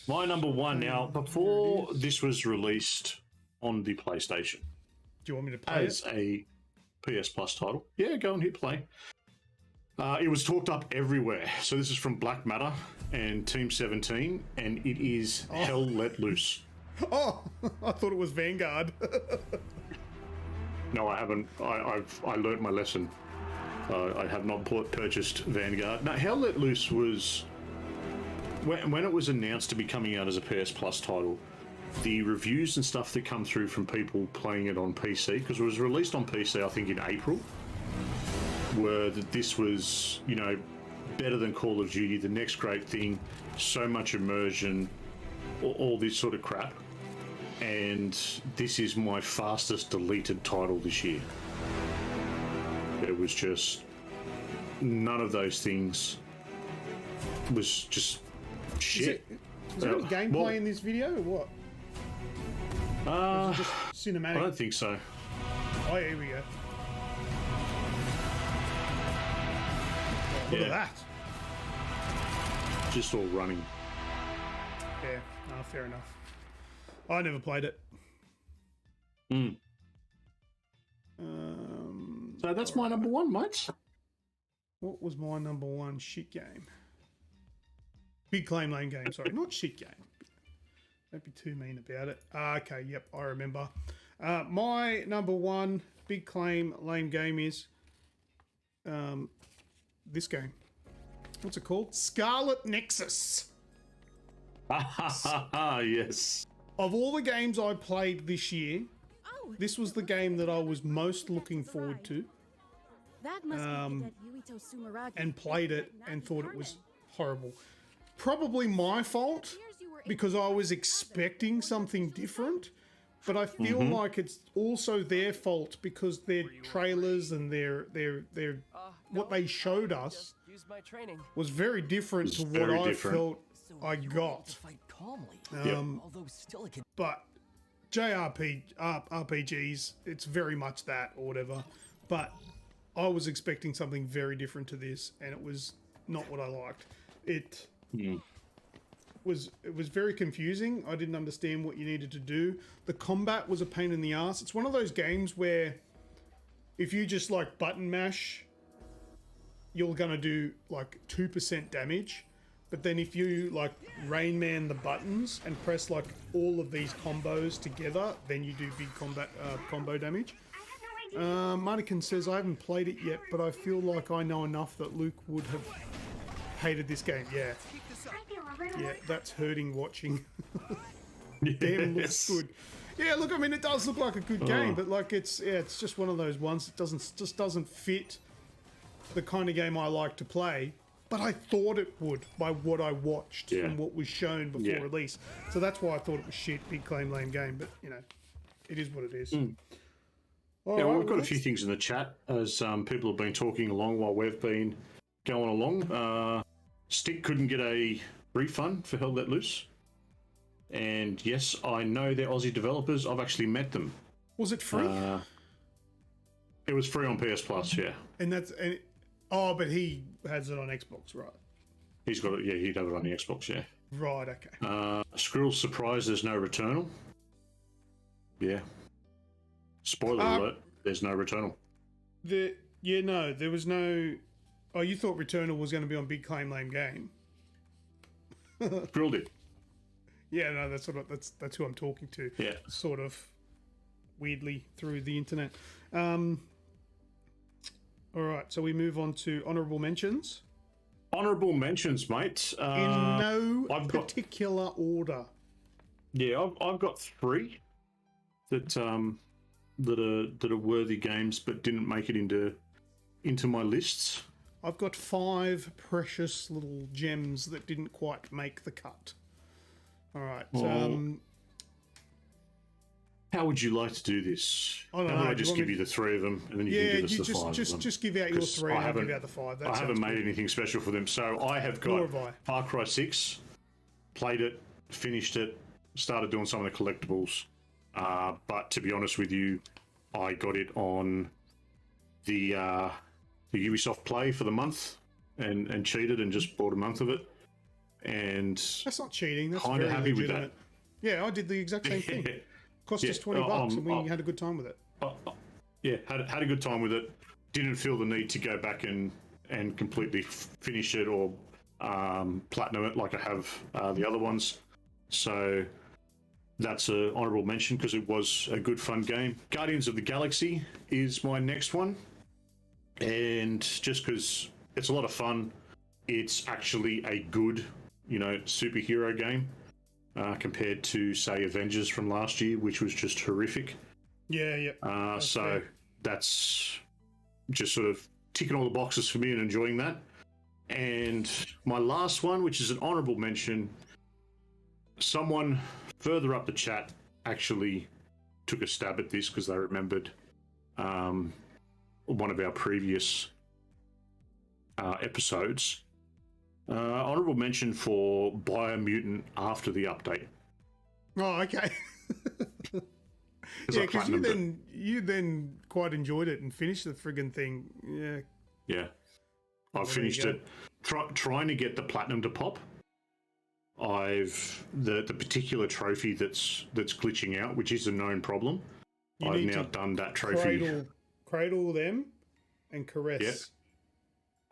My number 1 now. Before this was released on the PlayStation, do you want me to play as a PS Plus title? Yeah, go and hit play. It was talked up everywhere. So this is from Black Matter and Team 17, and it is Hell Let Loose. Oh, I thought it was Vanguard. No, I haven't. I learnt my lesson. I have not purchased Vanguard. No, Hell Let Loose was when it was announced to be coming out as a PS Plus title. The reviews and stuff that come through from people playing it on PC, because it was released on PC, I think in April, were that this was, better than Call of Duty, the next great thing, so much immersion, all this sort of crap. And this is my fastest deleted title this year. It was just none of those things was just shit. Is there any gameplay in this video or what? Or is it just cinematic? I don't think so. Oh, here we go. Look at that. Just all running. Yeah, no, fair enough. I never played it. So that's my number one, mates. What was my number one shit game? Big Claim Lane game, sorry. Not shit game. Don't be too mean about it. Okay, yep, I remember. My number one Big Claim Lame game is this game. What's it called? Scarlet Nexus. Yes. Of all the games I played this year, this was the game that I was most looking forward to. That must be that Yuito Sumeragi And played it and thought it was horrible. Probably my fault because I was expecting something different, but I feel like it's also their fault because their trailers and their what they showed us was very different to what I felt I got. But RPGs, it's very much that or whatever. But I was expecting something very different to this, and it was not what I liked. It was very confusing. I didn't understand what you needed to do. The combat was a pain in the ass. It's one of those games where if you just like button mash, you're gonna do like 2% damage. But then if you like Rain Man the buttons and press like all of these combos together, then you do big combo damage. Martican says, I haven't played it yet, but I feel like I know enough that Luke would have hated this game. Yeah. Yeah, that's hurting watching. Damn, looks good. Yeah, look, I mean, it does look like a good game, but like it's just one of those ones that doesn't fit the kind of game I like to play. But I thought it would by what I watched and what was shown before release. So that's why I thought it was shit, Big Claim Lame game. But, you know, it is what it is. We've got a few things in the chat as people have been talking along while we've been going along. Stick couldn't get a refund for Hell Let Loose. And yes, I know they're Aussie developers. I've actually met them. Was it free? It was free on PS Plus, yeah. But he has it on Xbox, right? He's got it, yeah, he'd have it on the Xbox, yeah. Right, okay. Squirrel's surprised there's no Returnal. Yeah. Spoiler alert, there's no Returnal. There was no... Oh, you thought Returnal was going to be on Big Claim Lame Game. Squirrel did. Yeah, no, that's who I'm talking to. Yeah. Sort of weirdly through the internet. All right, so we move on to honourable mentions. Honourable mentions, mate. In no particular order. Yeah, I've got three that are worthy games, but didn't make it into my lists. I've got 5 precious little gems that didn't quite make the cut. All right. How would you like to do this? I don't know. How about I just give you the 3 of them, and then you can give us the 5 of them? Just give out your 3 and I'll give out the 5. I haven't made anything special for them. So I have got Far Cry 6, played it, finished it, started doing some of the collectibles. But to be honest with you, I got it on the Ubisoft Play for the month and cheated and just bought a month of it. And that's not cheating. That's kind of happy with that. Yeah, I did the exact same thing. Cost us $20 and we had a good time with it. Had a good time with it. Didn't feel the need to go back and completely finish it or platinum it like I have the other ones. So that's an honourable mention because it was a good fun game. Guardians of the Galaxy is my next one. And just because it's a lot of fun, it's actually a good, superhero game. Compared to, say, Avengers from last year, which was just horrific. Yeah. So that's just sort of ticking all the boxes for me and enjoying that. And my last one, which is an honourable mention, someone further up the chat actually took a stab at this because they remembered one of our previous episodes. Honourable mention for Biomutant after the update. Oh, okay. Yeah, because you then quite enjoyed it and finished the friggin' thing. Yeah. I finished it. Trying to get the platinum to pop the particular trophy that's glitching out, which is a known problem. I've now done that trophy. Cradle them and caress. Yeah.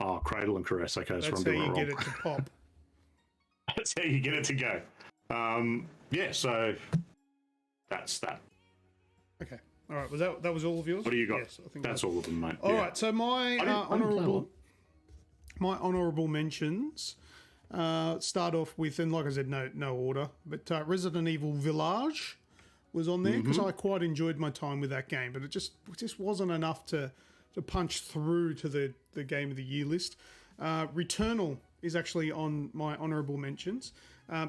Oh, cradle and caress. Okay, that's how you get it to pop. That's how you get it to go. Yeah, so that's that. Okay. All right. That was all of yours? What do you got? Yes, I think that's all of them, mate. All right. So my honourable mentions start off with, and like I said, no order, but Resident Evil Village was on there because I quite enjoyed my time with that game, but it just wasn't enough to punch through to the Game of the Year list. Returnal is actually on my honourable mentions.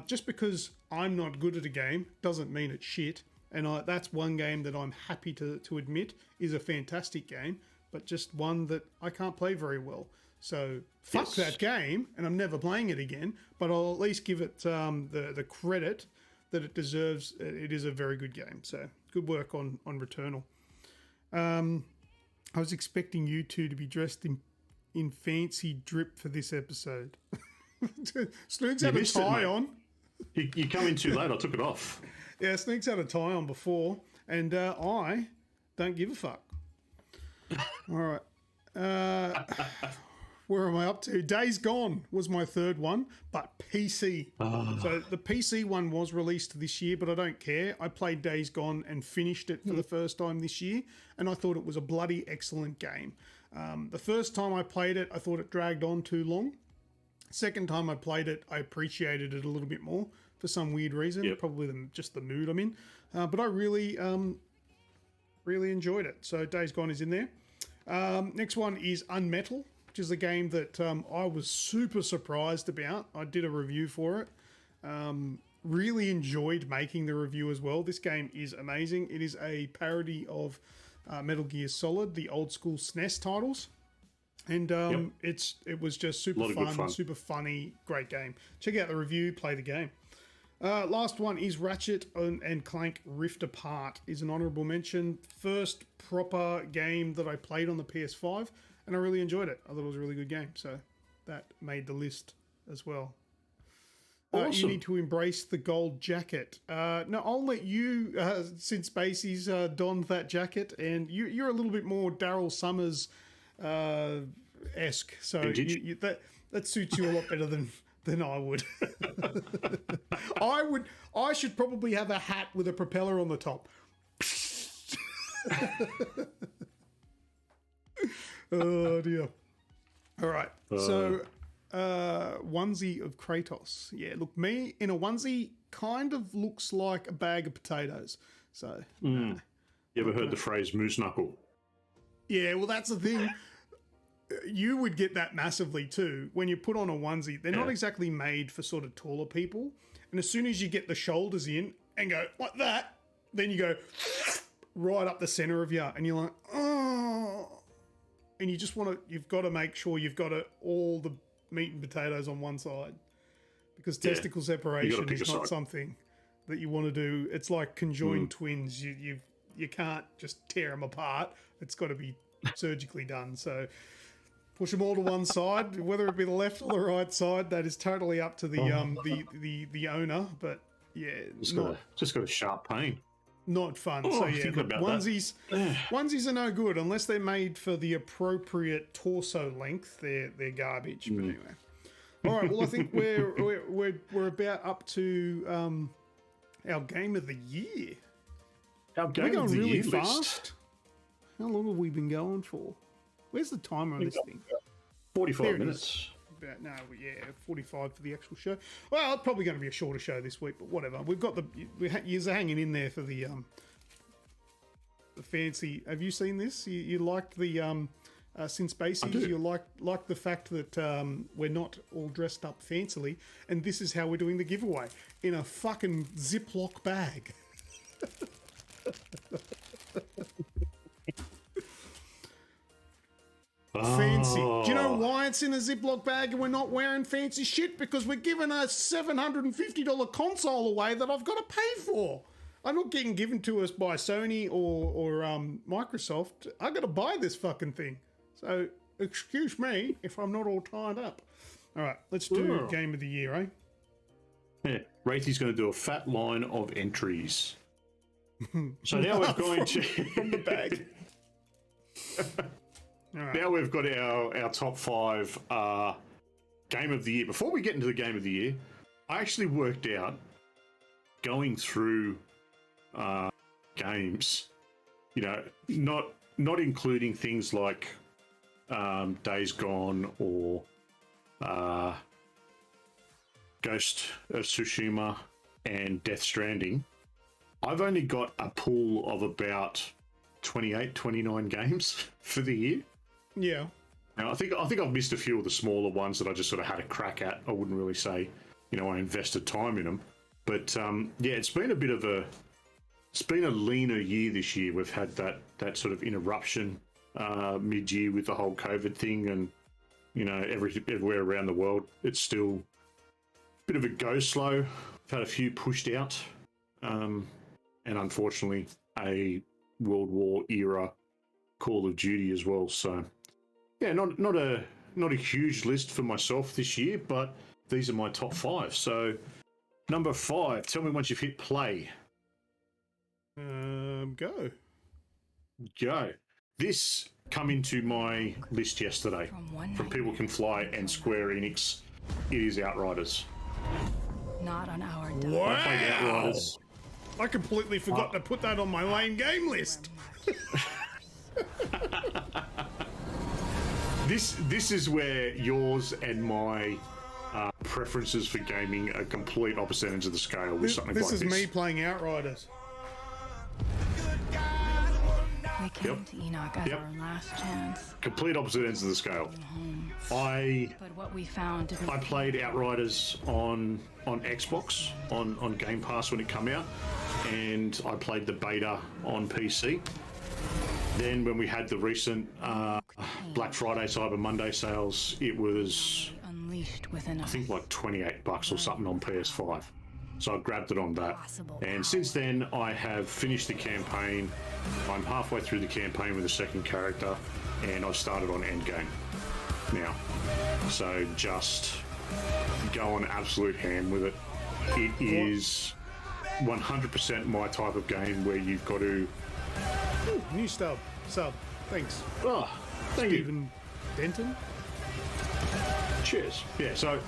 Just because I'm not good at a game doesn't mean it's shit. And that's one game that I'm happy to admit is a fantastic game, but just one that I can't play very well. So fuck that game, and I'm never playing it again, but I'll at least give it the credit that it deserves. It is a very good game. So good work on Returnal. I was expecting you two to be dressed in fancy drip for this episode. Snoogs had a tie on. You come in too late. I took it off. Yeah, Snoogs had a tie on before, and I don't give a fuck. All right. Where am I up to? Days Gone was my third one, but PC. So the PC one was released this year, but I don't care. I played Days Gone and finished it for the first time this year, and I thought it was a bloody excellent game. The first time I played it, I thought it dragged on too long. Second time I played it, I appreciated it a little bit more for some weird reason, probably just the mood I'm in. But I really enjoyed it. So Days Gone is in there. Next one is Unmetal, which is a game that I was super surprised about. I did a review for it. Really enjoyed making the review as well. This game is amazing. It is a parody of Metal Gear Solid, the old school SNES titles. And it was just super fun, super funny, great game. Check out the review, play the game. Last one is Ratchet and Clank Rift Apart is an honourable mention. First proper game that I played on the PS5, and I really enjoyed it. I thought it was a really good game, so that made the list as well. Awesome. You need to embrace the gold jacket. No, I'll let you, since Basie's donned that jacket, and you're a little bit more Daryl Summers esque, so that suits you a lot better than I would. I should probably have a hat with a propeller on the top. Oh dear. All right. So onesie of Kratos. Yeah, look, me in a onesie kind of looks like a bag of potatoes. So you ever heard the phrase moose knuckle? Yeah, well that's the thing. You would get that massively too. When you put on a onesie, they're not exactly made for sort of taller people. And as soon as you get the shoulders in and go like that, then you go right up the center of you, and you're like, oh. And you just you've got to make sure you've got all the meat and potatoes on one side, because testicle separation is not something that you want to do. It's like conjoined twins. You can't just tear them apart. It's got to be surgically done. So push them all to one side, whether it be the left or the right side. That is totally up to the owner. But yeah, just got a sharp pain. Not fun. So yeah, onesies are no good unless they're made for the appropriate torso length. They're garbage. But anyway, all right. Well, I think we're about up to our game of the year. Our game we're going of the really year fast. list. How long have we been going for? Where's the timer on this thing? 45 minutes. 45 for the actual show. Well, it's probably going to be a shorter show this week, but whatever. We've got you're hanging in there for the fancy. Have you seen this? You liked the since Basies. You like the fact that we're not all dressed up fancily, and this is how we're doing the giveaway in a fucking Ziploc bag. Fancy. Do you know why it's in a Ziploc bag and we're not wearing fancy shit? Because we're giving a $750 console away that I've got to pay for. I'm not getting given to us by Sony or Microsoft. I got to buy this fucking thing. So excuse me if I'm not all tied up. All right, let's do Game of the Year, eh? Yeah, Wraithy's going to do a fat line of entries. So now we're going to from the bag. Right. Now we've got our top 5 game of the year. Before we get into the game of the year, I actually worked out going through games, you know, not including things like Days Gone or Ghost of Tsushima and Death Stranding. I've only got a pool of about 28, 29 games for the year. Yeah. Now, I think I've missed a few of the smaller ones that I just sort of had a crack at. I wouldn't really say, you know, I invested time in them. But, yeah, it's been a leaner year this year. We've had that sort of interruption mid-year with the whole COVID thing, and, you know, everywhere around the world, it's still a bit of a go slow. I've had a few pushed out, and unfortunately a World War era Call of Duty as well. So, yeah, not a huge list for myself this year, but these are my top 5. So, number 5, tell me once you've hit play. Go. This come into my list yesterday from People Can Fly and Square Enix. It is Outriders. Not on our dime. Wow. I played Outriders. I completely forgot to put that on my lame game list. This is where yours and my preferences for gaming are complete opposite ends of the scale with something like this. This is me playing Outriders. We came to Enoch as our last chance. Complete opposite ends of the scale. But what we found didn't. I played Outriders on Xbox, on Game Pass when it came out, and I played the beta on PC. Then when we had the recent Black Friday, Cyber Monday sales, it was, unleashed within I us. think, like $28 or something on PS5. So I grabbed it on that. And since then, I have finished the campaign. I'm halfway through the campaign with the second character, and I've started on Endgame now. So just going absolute ham with it. It is 100% my type of game where you've got to... Ooh, new sub. Thanks. Oh, thank you. Stephen Denton. Cheers. Yeah, so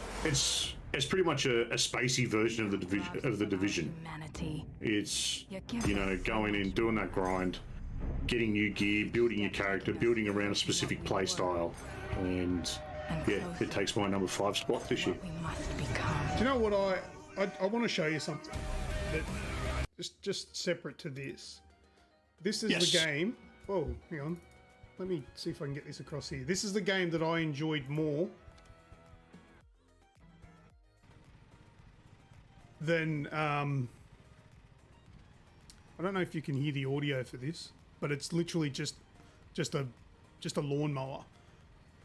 it's pretty much a spacey version of the division. Humanity. It's, you know, going in, doing that grind, getting new gear, building your character, building around a specific play style, and yeah, it takes my number 5 spot this year. We must become. Do you know what I want to show you something that just separate to this. This is the game. Whoa, hang on. Let me see if I can get this across here. This is the game that I enjoyed more than I don't know if you can hear the audio for this, but it's literally just a lawnmower,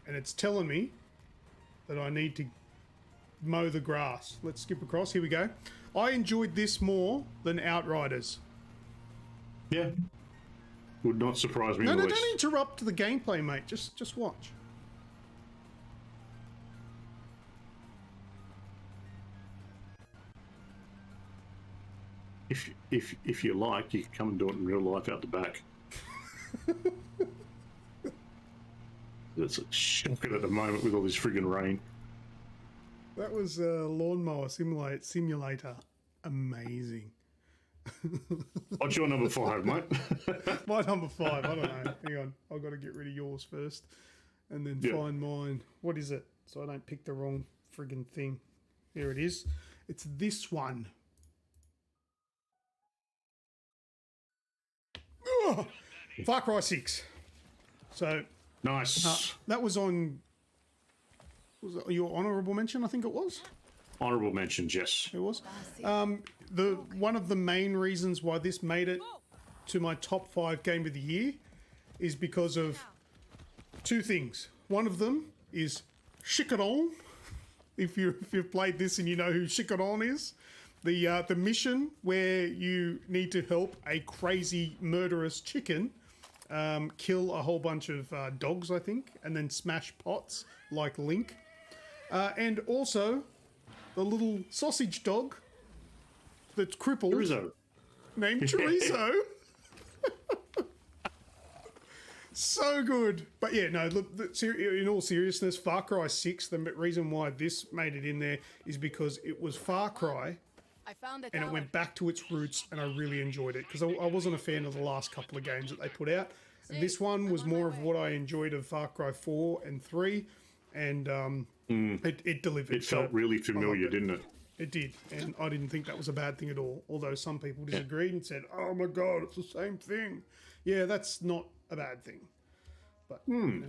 and it's telling me that I need to mow the grass. Let's skip across. Here we go. I enjoyed this more than Outriders. Yeah, would not surprise me. No, in the don't least. interrupt the gameplay, mate. Just watch. If you like, you can come and do it in real life out the back. It's shocking at the moment with all this friggin' rain. That was a lawnmower simulator. Amazing. What's your number 5, mate? My number 5. I don't know. Hang on. I've got to get rid of yours first, and then find mine. What is it? So I don't pick the wrong friggin' thing. Here it is. It's this one. Oh, Far Cry 6. So Nice. that was on. Was it your honourable mention? I think it was. Honourable mentions, yes. It was. One of the main reasons why this made it to my top 5 game of the year is because of 2 things. One of them is Shikaron. If you've played this and you know who Shikaron is, the mission where you need to help a crazy murderous chicken kill a whole bunch of dogs, I think, and then smash pots like Link, and also the little sausage dog that's crippled Chorizo. named Chorizo. So good. But yeah, no, look, in all seriousness, Far Cry 6, the reason why this made it in there is because it was Far Cry and it went back to its roots, and I really enjoyed it because I wasn't a fan of the last couple of games that they put out. And this one was more of what I enjoyed of Far Cry 4 and 3, and it delivered. It felt really familiar, didn't it? It did, and I didn't think that was a bad thing at all, although some people disagreed and said, oh my God, it's the same thing. Yeah, that's not a bad thing, but you know,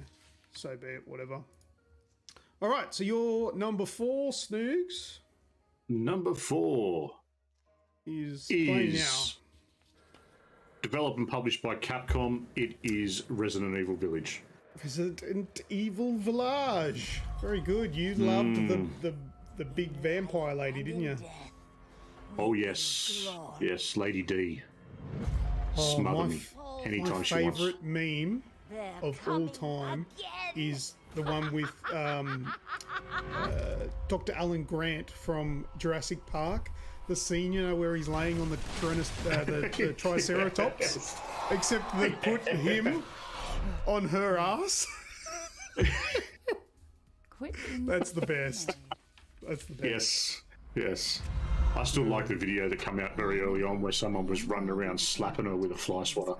so be it, whatever. All right, so your number 4, Snoogs, Number 4 is playing now. Developed and published by Capcom. It is Resident Evil Village. Resident Evil Village. Very good. You loved the big vampire lady, didn't you? Oh yes, yes, Lady D. Smother me anytime My she wants. favourite meme of all time is the one with Dr. Alan Grant from Jurassic Park. The scene, you know, where he's laying on the Triceratops, Yes. except they put him on her ass. That's the best. That's the best. Yes, yes. I still like the video that came out very early on where someone was running around slapping her with a fly swatter.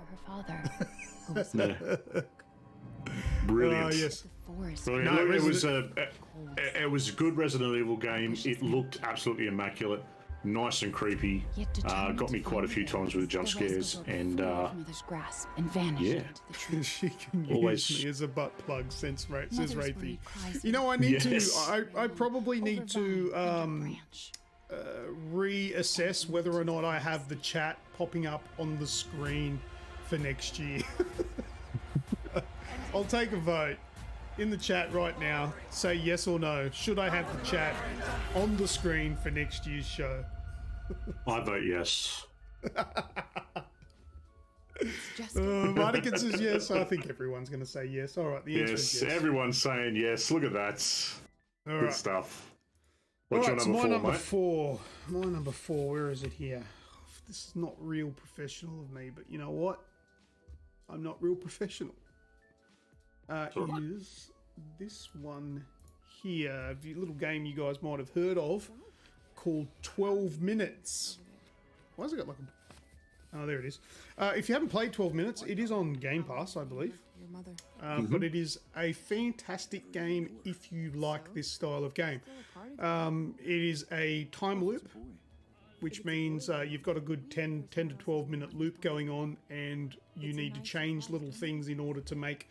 Her father. Yeah. Brilliant. Oh, yes. Brilliant. No, Look, it was a good Resident Evil game. It looked absolutely immaculate, nice and creepy. Got me quite a few times with the jump scares, and yeah, She can Always- use me as a butt plug, says Wraithy. You know, I need Yes. to. I probably need to reassess whether or not I have the chat popping up on the screen for next year. I'll take a vote in the chat right now. Say yes or no. Should I have the chat on the screen for next year's show? I vote yes. Martigan says yes. I think everyone's going to say yes. All right, the answer is Yes, yes. everyone's saying yes. Look at that. All Good right. stuff. All What's right, so your my number number 4, mate? 4. My number 4. Where is it here? This is not real professional of me, but you know what? I'm not real professional. all right. Is this one here? A little game you guys might have heard of called 12 Minutes. Why has it got like a... Oh, there it is. If you haven't played 12 Minutes, it is on Game Pass, I believe. But it is a fantastic game if you like this style of game. It is a time loop, which means you've got a good 10 to 12 minute loop going on, and you need to change little things in order to make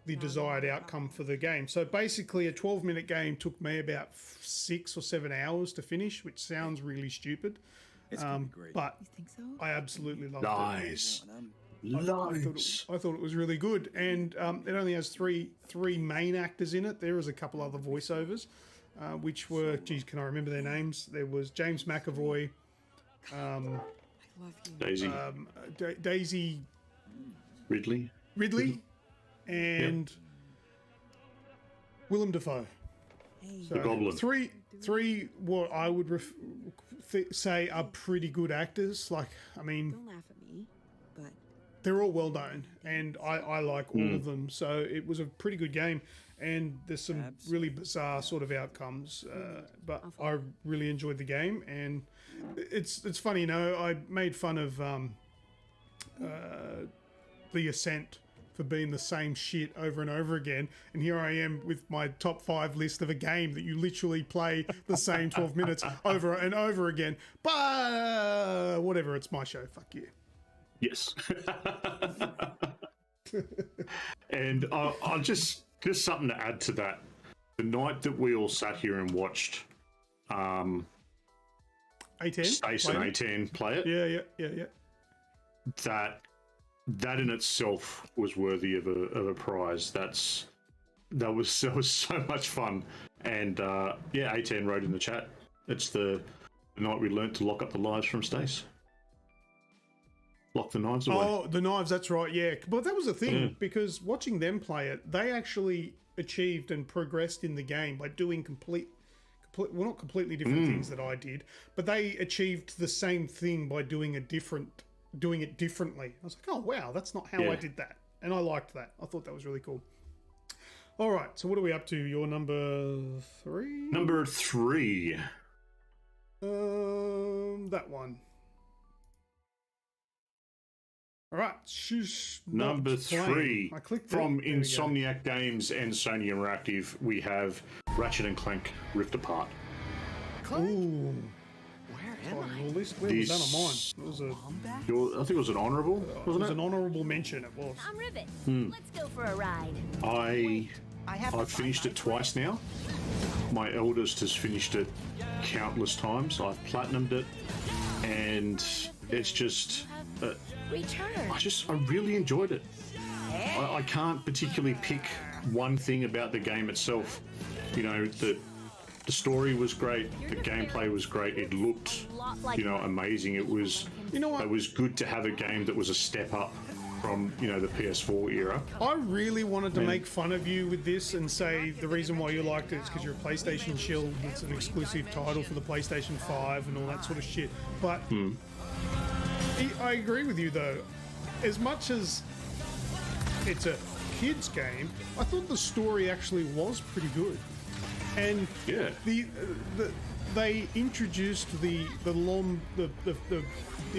the desired outcome for the game. So basically a 12-minute game took me about 6 or 7 hours to finish, which sounds really stupid. But I absolutely loved it. Nice. I thought it was really good, and it only has three main actors in it. There was a couple other voiceovers, which were, geez, can I remember their names? There was James McAvoy, Daisy. Daisy Ridley. and Willem Dafoe. So The Goblin. Three what I would say are pretty good actors. Like, I mean, Don't laugh at me, but they're all well known, and I like all of them. So it was a pretty good game, and there's some really bizarre sort of outcomes. But I really enjoyed the game, and it's funny, you know. I made fun of The Ascent for being the same shit over and over again, and here I am with my top 5 list of a game that you literally play the same 12 minutes over and over again. But whatever, it's my show. Fuck you. Yes. And I'll just something to add to that. The night that we all sat here and watched A10. Stace and A10 play it, Yeah. that in itself was worthy of a prize. That was so much fun. And A10 wrote in the chat, it's the night we learnt to lock up the lives from Stace. Lock the knives away. Oh, the knives, that's right, yeah. But that was the thing, because watching them play it, they actually achieved and progressed in the game by doing complete well, not completely different things that I did, but they achieved the same thing by doing it differently. I was like, oh wow, that's not how I did that, and I liked that. I thought that was really cool. All right, so what are we up to? Your number 3? Number 3. That one. All right, Number 3. I clicked from it. There we go. Insomniac Games and Sony Interactive, we have Ratchet and Clank Rift Apart. Ooh. Where am On I? your list? Where was that on mine? It was I think it was an honourable, it wasn't was it? an honourable mention. It was. I'm Rivet. Let's go for a ride. I've finished it twice now. My eldest has finished it countless times. I've platinumed it, and it's just... Return. I really enjoyed it. I can't particularly pick one thing about the game itself. You know, the story was great, the gameplay was great, it looked, amazing. It was, it was good to have a game that was a step up from, the PS4 era. I really wanted to make fun of you with this and say the reason why you liked it is because you're a PlayStation shill. It's an exclusive title for the PlayStation 5 and all that sort of shit. But I agree with you, though. As much as it's a kid's game, I thought the story actually was pretty good. And they introduced the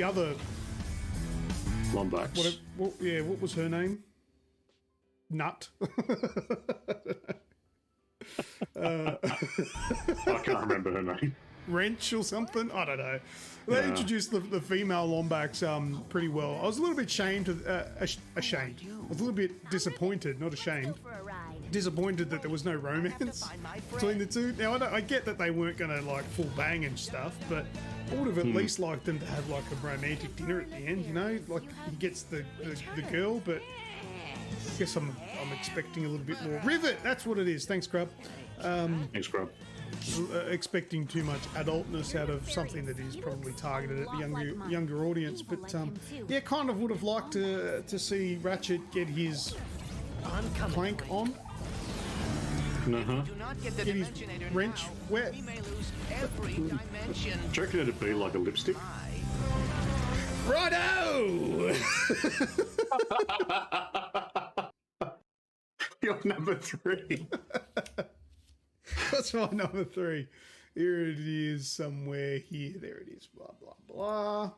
other Lombax. What was her name? Nut. I can't remember her name. Wrench or something? I don't know. They introduced the female Lombax pretty well. I was a little bit ashamed. I was a little bit disappointed, not ashamed. Disappointed that there was no romance between the two. Now, I get that they weren't going to, full bang and stuff, but I would have at least liked them to have, a romantic dinner at the end, he gets the girl, but I guess I'm expecting a little bit more. Rivet, that's what it is. Thanks, Grub. Thanks, Grub. Expecting too much adultness out of something that is probably targeted at the younger audience, but kind of would have liked to see Ratchet get his Clank on. Get his wrench wet. We may lose every dimension. Do you reckon it'd be like a lipstick? Righto! You're number 3. That's my number 3. Here it is somewhere here. There it is. Blah, blah, blah.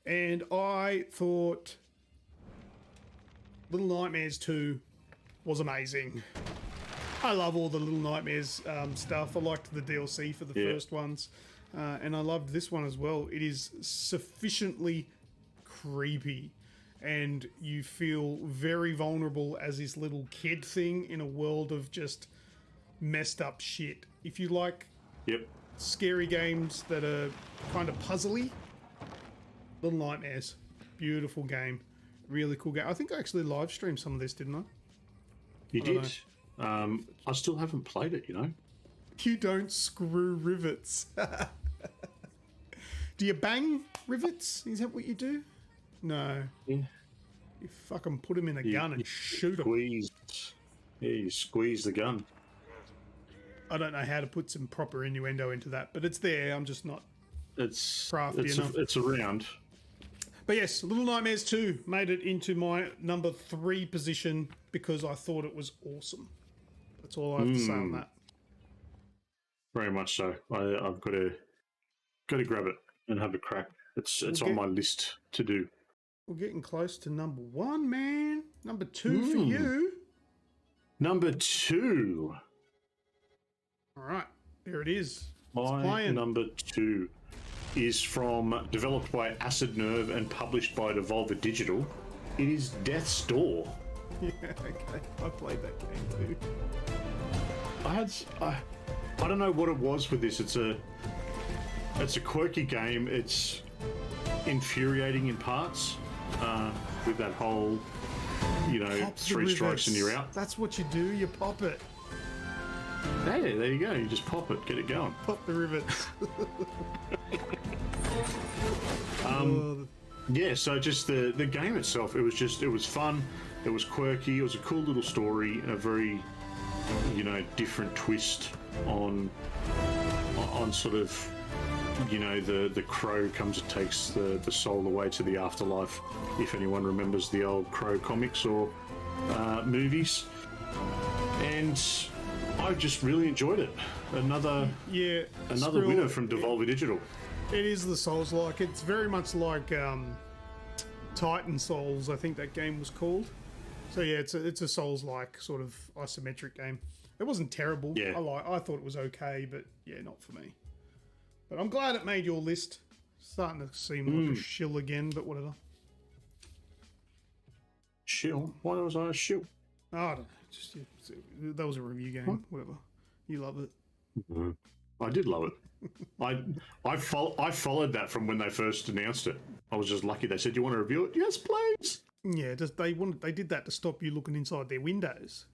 And I thought Little Nightmares 2 was amazing. I love all the Little Nightmares stuff. I liked the DLC for the first ones. And I loved this one as well. It is sufficiently creepy. And you feel very vulnerable as this little kid thing in a world of just messed up shit. If you like scary games that are kind of puzzly, Little Nightmares. Beautiful game. Really cool game. I think I actually live streamed some of this, didn't I? You did. I still haven't played it, You don't screw rivets. Do you bang rivets? Is that what you do? No. Yeah. You fucking put them in a gun and shoot them. You squeeze the gun. I don't know how to put some proper innuendo into that, but it's there. I'm just not crafty enough. It's around. But yes, Little Nightmares 2 made it into my number 3 position because I thought it was awesome. That's all I have to say on that. Very much so. I've got to grab it and have a crack. It's on my list to do. We're getting close to number 1, man. Number 2 for you. Number 2. All right, there it is. My number 2 is developed by Acid Nerve and published by Devolver Digital. It is Death's Door. Yeah, okay. I played that game too. I don't know what it was with this. It's a quirky game. It's infuriating in parts with that whole, Pop 3 strikes and you're out. That's what you do. You pop it. Hey, there you go. You just pop it, get it going. Pop the rivets. Yeah, so just the game itself, it was fun, it was quirky, it was a cool little story, and a very, different twist on on sort of, the crow comes and takes the soul away to the afterlife, if anyone remembers the old Crow comics or movies. And I just really enjoyed it. Another winner from Devolver Digital. It is the Souls-like. It's very much like Titan Souls, I think that game was called. So yeah, it's a Souls-like sort of isometric game. It wasn't terrible. Yeah. I thought it was okay, but yeah, not for me. But I'm glad it made your list. Starting to seem like a shill again, but whatever. Shill? Why was I a shill? Oh, I don't know. Just that was a review game. Whatever. You love it. Mm-hmm. I did love it. I followed that from when they first announced it. I was just lucky. They said, "You want to review it?" Yes, please. Yeah, they did that to stop you looking inside their windows.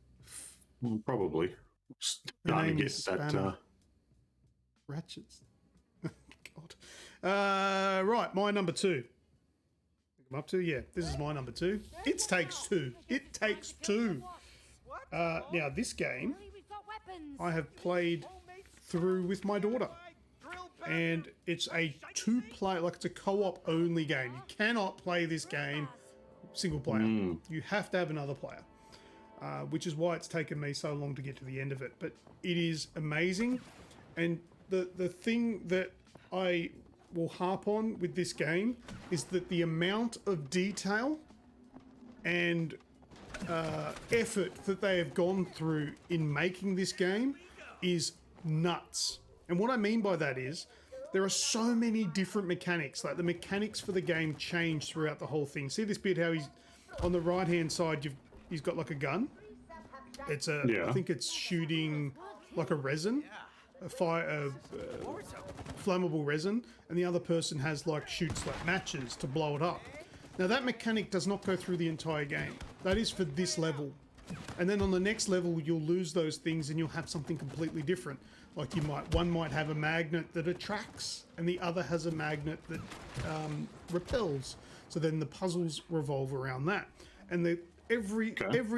Probably. Starting to get that. Ratchets. God. Right, my number 2. I'm up to, yeah, this is my number 2. It Takes Two. It Takes Two. Now, this game I have played through with my daughter. And it's a two-player, like it's a co-op only game. You cannot play this game single player. You have to have another player. Which is why it's taken me so long to get to the end of it. But it is amazing. And the thing that I will harp on with this game is that the amount of detail and effort that they have gone through in making this game is nuts. And what I mean by that is there are so many different mechanics. Like the mechanics for the game change throughout the whole thing. See this bit how he's on the right hand side, he's got like a gun. It's I think it's shooting like a resin, a flammable resin, and the other person has shoots like matches to blow it up. Now that mechanic does not go through the entire game. That is for this level. And then on the next level, you'll lose those things and you'll have something completely different. Like one might have a magnet that attracts, and the other has a magnet that repels. So then the puzzles revolve around that. And every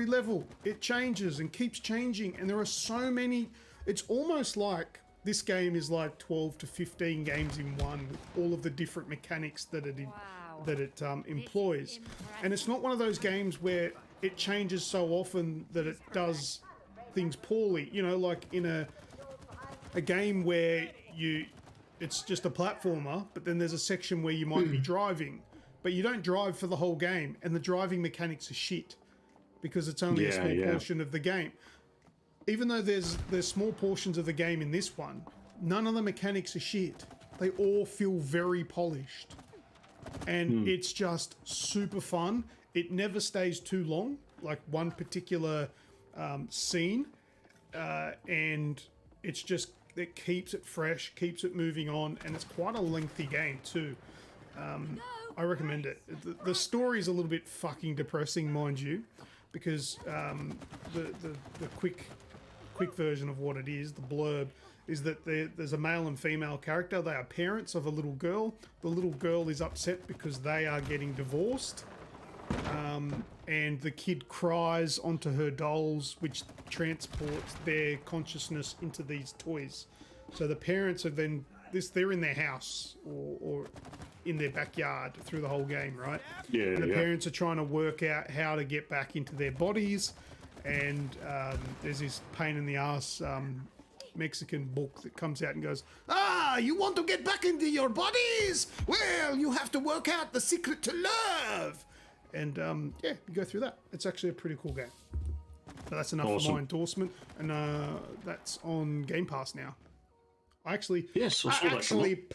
level, it changes and keeps changing. And there are so many. It's almost like this game is like 12 to 15 games in one, with all of the different mechanics that it employs. And it's not one of those games where it changes so often that it does things poorly. You know, like in a game where it's just a platformer, but then there's a section where you might be driving, but you don't drive for the whole game, and the driving mechanics are shit because it's only a small portion of the game. Even though there's small portions of the game in this one, none of the mechanics are shit. They all feel very polished, and it's just super fun. It never stays too long, like one particular scene, and it keeps it fresh, keeps it moving on, and it's quite a lengthy game too. I recommend it. The story is a little bit fucking depressing, mind you, because the quick version of what it is, the blurb, is that there's a male and female character. They are parents of a little girl. The little girl is upset because they are getting divorced. And the kid cries onto her dolls, which transports their consciousness into these toys. So the parents have then they're in their house or in their backyard through the whole game, right? Yeah. And the parents are trying to work out how to get back into their bodies, and there's this pain in the ass Mexican book that comes out and goes, you want to get back into your bodies? Well, you have to work out the secret to love. And you go through that. It's actually a pretty cool game. So that's enough for my endorsement, and that's on Game Pass now. I actually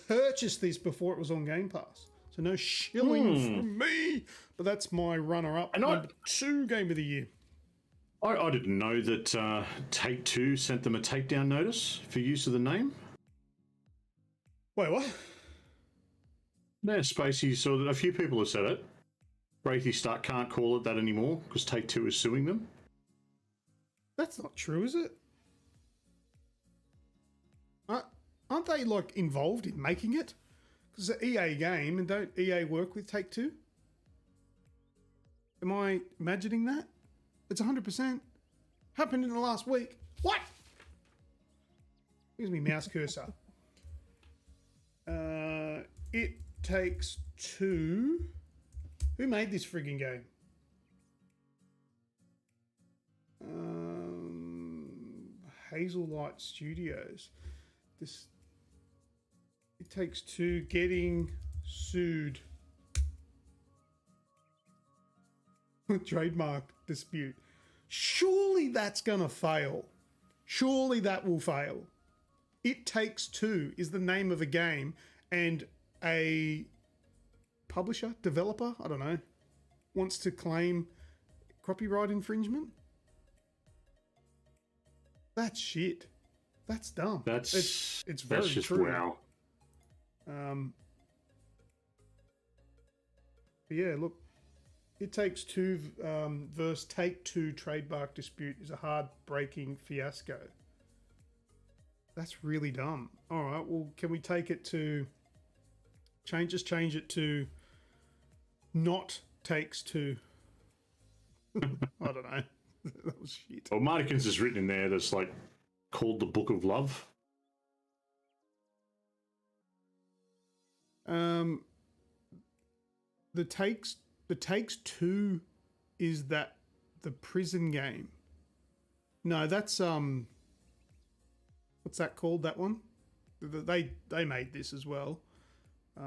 purchased this before it was on Game Pass, so no shilling from me. But that's my runner-up, number 2 game of the year. I didn't know that Take-Two sent them a takedown notice for use of the name. Wait, what? No, Spacey. So a few people have said it. Wraithy Stark can't call it that anymore because Take-Two is suing them. That's not true, is it? Aren't they involved in making it? Because it's an EA game, and don't EA work with Take-Two? Am I imagining that? It's 100%. Happened in the last week. What? Here's me mouse cursor. It Takes Two. Who made this frigging game? Hazellight Studios. It Takes Two getting sued. Trademark dispute. Surely that's gonna fail. Surely that will fail. It Takes Two is the name of a game, and a publisher, developer, I don't know, wants to claim copyright infringement. That's shit. That's dumb. It's very that's just true. wow. But yeah, look, It Takes Two versus Take-Two trademark dispute is a heartbreaking fiasco. That's really dumb. All right, well, can we take it to change it to Not Takes Two? I don't know. That was shit. Well, Martikins is written in there that's like called the Book of Love. The Takes Two is that the prison game. No, that's what's that called? That one? They made this as well. I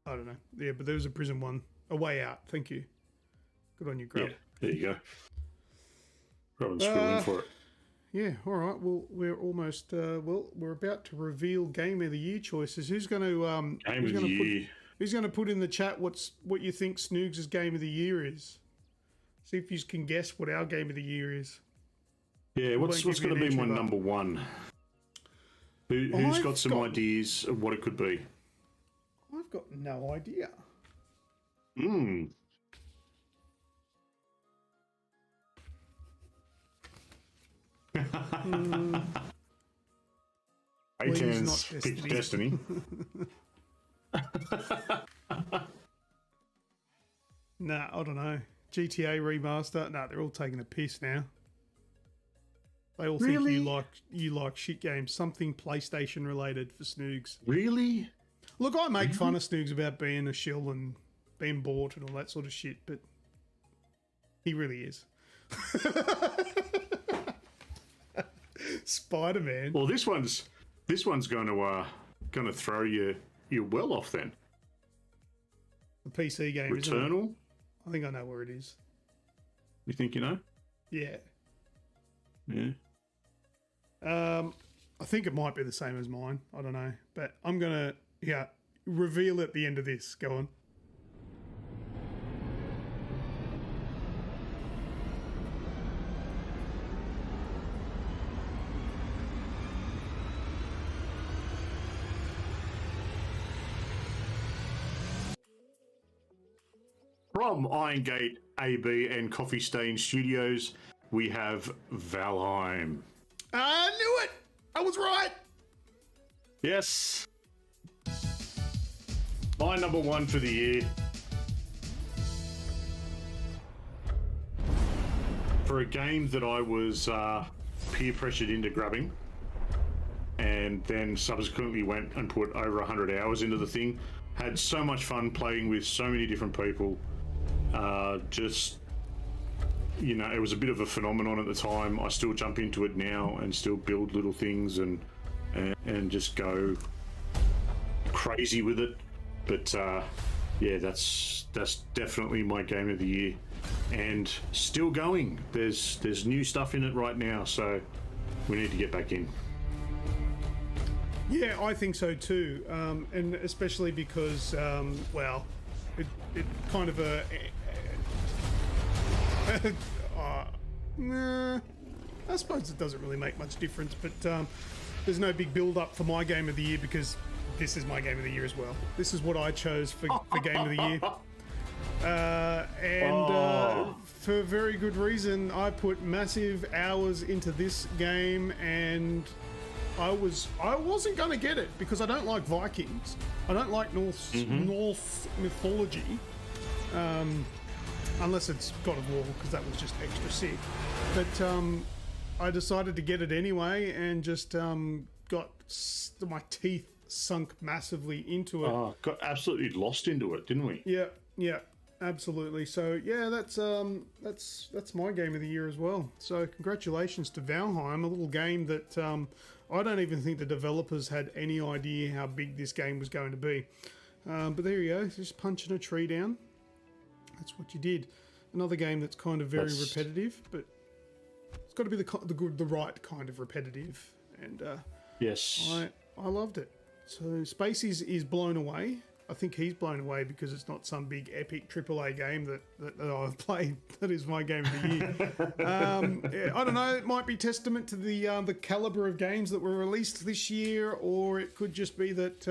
don't know. Yeah, but there was a prison one. A Way Out. Thank you. Good on you, Grub. Yeah, there you go. Robin screwing for it. Yeah, all right. Well, we're almost. We're about to reveal Game of the Year choices. Who's going to Game of the Year? Who's going to put in the chat what you think Snoogs' Game of the Year is? See if you can guess what our Game of the Year is. Yeah, what's going to be my number one? Who's got some ideas of what it could be? I've got no idea. A10's picked Destiny. Nah, I don't know. GTA remaster. Nah, they're all taking a piss now. They all think you like shit games. Something PlayStation related for Snoogs. Really? Look, I make fun of Snoogs about being a shill and being bought and all that sort of shit, but he really is. Spider-Man. Well, this one's going to throw you well off then. The PC game. Returnal. Isn't it? I think I know where it is. You think you know? Yeah. Yeah. I think it might be the same as mine. I don't know, but I'm gonna reveal at the end of this. Go on. From Irongate AB and Coffee Stain Studios, we have Valheim. I knew it! I was right! Yes. My number one for the year. For a game that I was peer pressured into grabbing and then subsequently went and put over 100 hours into the thing. Had so much fun playing with so many different people. It was a bit of a phenomenon at the time. I still jump into it now and still build little things and just go crazy with it. But that's definitely my game of the year, and still going. There's new stuff in it right now, so we need to get back in. Yeah, I think so too, and especially because it kind of I suppose it doesn't really make much difference, but there's no big build-up for my game of the year because this is my game of the year as well. This is what I chose for game of the year. For very good reason. I put massive hours into this game, and I wasn't going to get it because I don't like Vikings. I don't like Norse mythology. Unless it's God of War, because that was just extra sick. But I decided to get it anyway and just got my teeth sunk massively into it. Oh, got absolutely lost into it, didn't we? Yeah, absolutely. So yeah, that's my game of the year as well. So congratulations to Valheim, a little game that I don't even think the developers had any idea how big this game was going to be. But there you go, just punching a tree down. That's what you did. Another game that's kind of very repetitive, but it's got to be the right kind of repetitive. And yes, I loved it. So Spacey's is blown away. I think he's blown away because it's not some big epic AAA game that I've played. That is my game of the year. I don't know. It might be testament to the caliber of games that were released this year, or it could just be that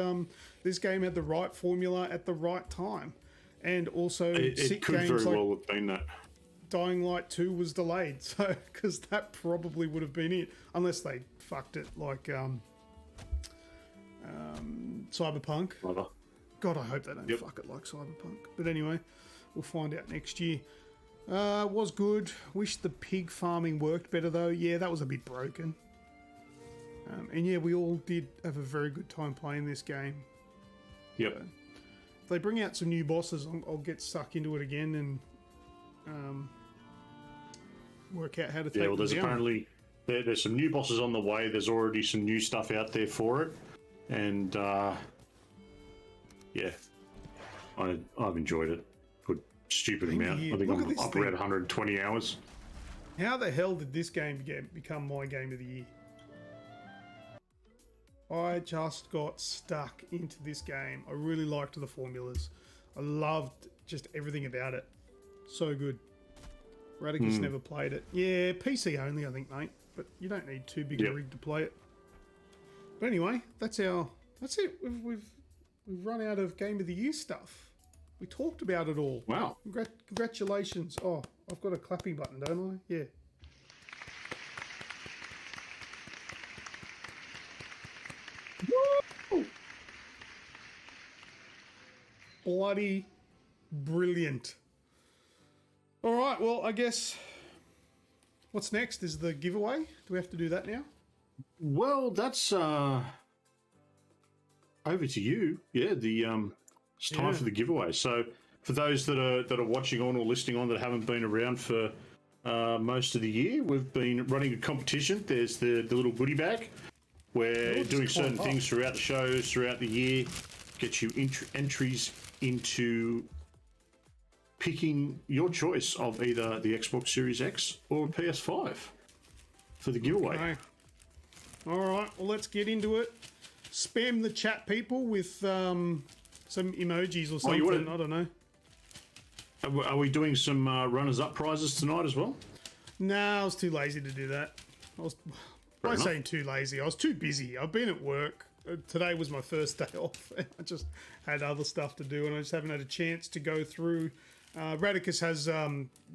this game had the right formula at the right time. And also, it could very well have been that. Dying Light 2 was delayed, so because that probably would have been it, unless they fucked it like Cyberpunk. Rather. God, I hope they don't fuck it like Cyberpunk. But anyway, we'll find out next year. Was good. Wish the pig farming worked better though. Yeah, that was a bit broken. And yeah, we all did have a very good time playing this game. Yep. So, if they bring out some new bosses, I'll get stuck into it again and work out how to take them down. There's apparently there's some new bosses on the way. There's already some new stuff out there for it, and yeah, I've enjoyed it. Good stupid amount. I think I'm up around 120 hours. How the hell did this game become my game of the year? I just got stuck into this game. I really liked the formulas. I loved just everything about it. So good. Radicus never played it. Yeah, PC only, I think, mate. But you don't need too big a rig to play it. But anyway, that's it. We've run out of Game of the Year stuff. We talked about it all. Wow. Congratulations. Oh, I've got a clapping button, don't I? Yeah. Woo! Bloody brilliant. All right, well, I guess what's next is the giveaway. Do we have to do that now? Well, that's over to you. Yeah, it's time for the giveaway. So for those that are watching on or listening on that haven't been around for most of the year, we've been running a competition. There's the little goodie bag. We're doing certain things throughout the shows, throughout the year, get you entries into picking your choice of either the Xbox Series X or a PS5 for the giveaway. Okay. All right, well, let's get into it. Spam the chat, people, with some emojis or something. I don't know. Are we doing some runners-up prizes tonight as well? Nah, I was too lazy to do that. I saying too lazy. I was too busy. I've been at work. Today was my first day off. I just had other stuff to do, and I just haven't had a chance to go through. Radicus has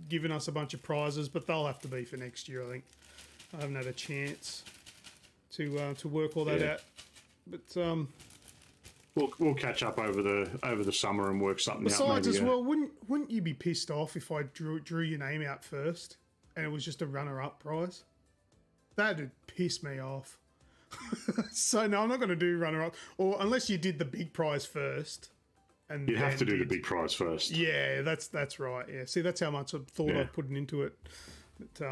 given us a bunch of prizes, but they'll have to be for next year, I think. I haven't had a chance to work all that out. But we'll catch up over the summer and work something out. Besides, as well, wouldn't you be pissed off if I drew your name out first and it was just a runner-up prize? That'd piss me off. So no, I'm not going to do runner-up, or unless you did the big prize first. And you have to do the big prize first. Yeah, that's right. Yeah, see, that's how much I thought I'd put into it. But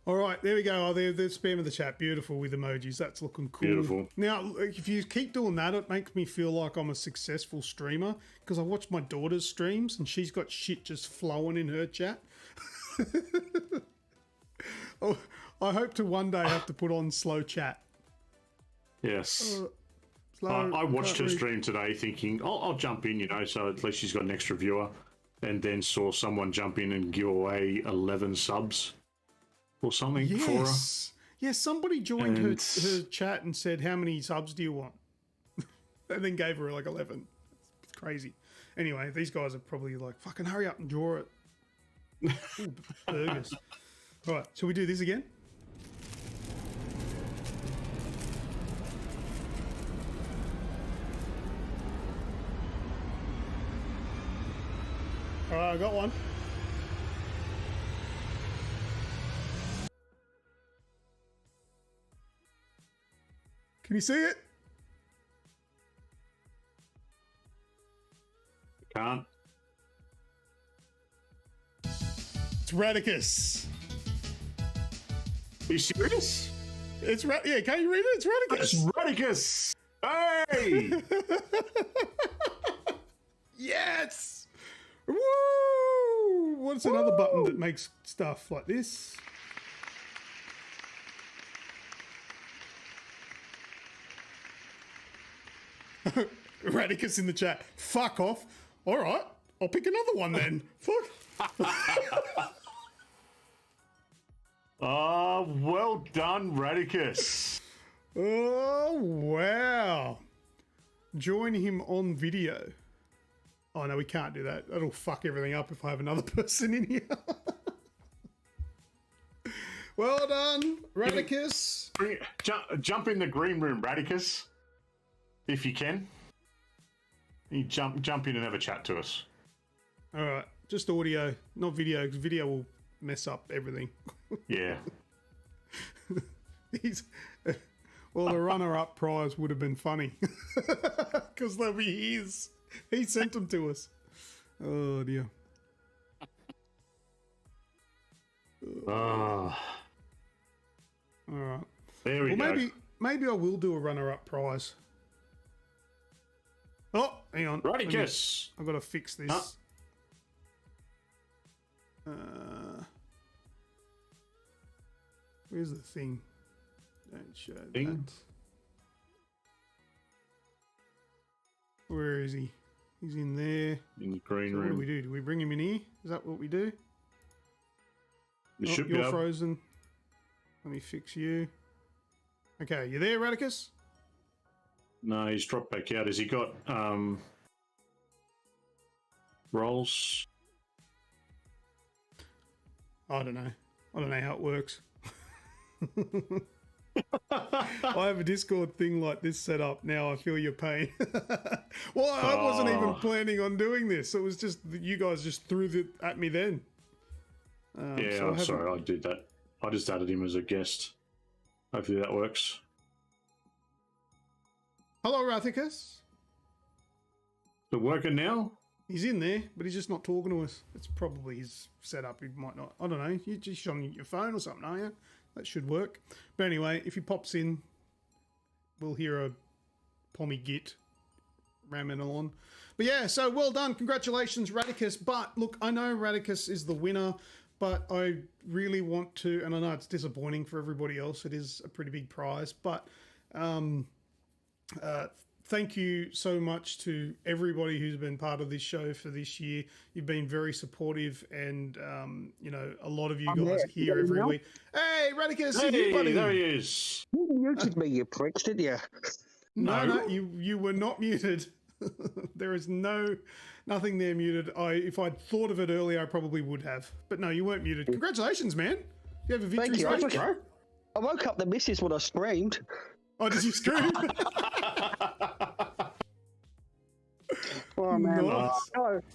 all right, there we go. Oh, they're spamming the chat. Beautiful with emojis. That's looking cool. Beautiful. Now, if you keep doing that, it makes me feel like I'm a successful streamer because I watch my daughter's streams and she's got shit just flowing in her chat. Oh, I hope to one day have to put on slow chat. Yes. I watched her stream today thinking, I'll jump in, so at least she's got an extra viewer, and then saw someone jump in and give away 11 subs or something for her. Yeah, somebody joined her chat and said, how many subs do you want? And then gave her like 11. It's crazy. Anyway, these guys are probably like, fucking hurry up and draw it. Ooh, burgers. All right, shall we do this again? All right, I got one. Can you see it? Can't. It's Radicus. Are you serious? It's yeah. Can you read it? It's Radicus. It's Radicus. Hey! Yes. Woo! What's another button that makes stuff like this? Radicus in the chat. Fuck off. All right, I'll pick another one then. Fuck. Oh, well done, Radicus. Oh, wow. Join him on video. Oh, no, we can't do that. That'll fuck everything up if I have another person in here. Well done, Radicus. Jump in the green room, Radicus, if you can. You jump in and have a chat to us. All right, just audio, not video, because video will mess up everything. Yeah. Well, the runner-up prize would have been funny because they'll be his. He sent them to us. Oh dear. Oh. All right. There we go. Maybe I will do a runner-up prize. Oh, hang on. Radicus. I've got to fix this. Huh? Where's the thing? Don't show Thing? that. Where is he? He's in there. In the green So what do room. we do? Do we bring him in here? Is that what we do? We Oh, should be you're able. frozen. Let me fix you. Okay, you there, Radicus? No, he's dropped back out. Has he got rolls? I don't know. I don't know how it works. I have a Discord thing like this set up. Now I feel your pain. Well, I wasn't even planning on doing this. It was just you guys just threw it at me then. Yeah, so I'm sorry. I did that. I just added him as a guest. Hopefully that works. Hello, Radicus. Is it working now? He's in there, but he's just not talking to us. It's probably his setup. He might not. I don't know. You're just on your phone or something, are you? That should work. But anyway, if he pops in, we'll hear a pommy git ramming on. But yeah, so well done. Congratulations, Radicus. But look, I know Radicus is the winner, but I really want to, and I know it's disappointing for everybody else. It is a pretty big prize, but thank you so much to everybody who's been part of this show for this year. You've been very supportive, and you know, a lot of you guys are here every week. Hey, Radicus, Hey, buddy. there he is. You muted me, you pricks, did you? No, you were not muted. There is nothing there muted. If I'd thought of it earlier, I probably would have. But no, you weren't muted. Congratulations, man. You have a victory. Thank you. I woke up the missus when I screamed. Oh, did you scream? Oh man, Nice.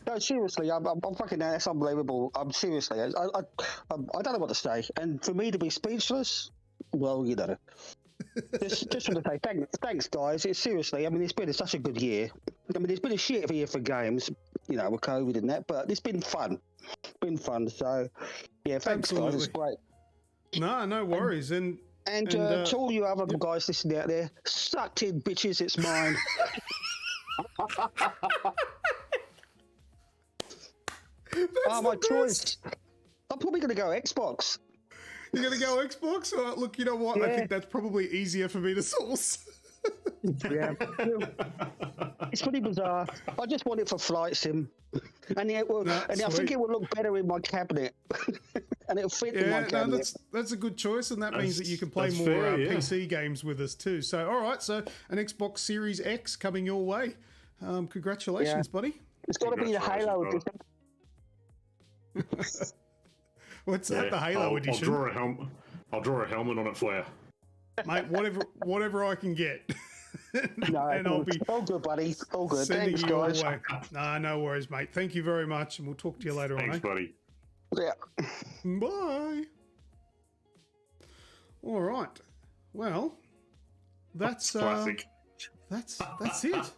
no, seriously, I'm fucking. That's unbelievable. I'm seriously, I don't know what to say. And for me to be speechless, well, you know, just want to say thanks, guys. It's seriously. I mean, it's been such a good year. I mean, it's been a shit year for games, you know, with COVID and that, but it's been fun. So, yeah, thanks, guys. It's great. No worries. And to all you other guys listening out there, sucked in bitches, it's mine. My choice. I'm probably going to go Xbox. You're going to go Xbox? Look, you know what? Yeah. I think that's probably easier for me to source. Yeah. It's pretty bizarre. I just want it for flight sim. And I think it will look better in my cabinet. And it'll fit in my cabinet. No, that's a good choice, and that means that you can play more fair, PC games with us too. So, all right, so an Xbox Series X coming your way. Congratulations, buddy. It's got to be the Halo edition. What's that? The Halo edition? I'll draw a helmet on it for you. Mate, whatever I can get. No, and I'll be all good, buddy. All good. sending Thanks, you your guys. way. No worries, mate. Thank you very much, and we'll talk to you later Thanks, on. buddy. Yeah. Bye. All right. Well, that's Classic. that's it.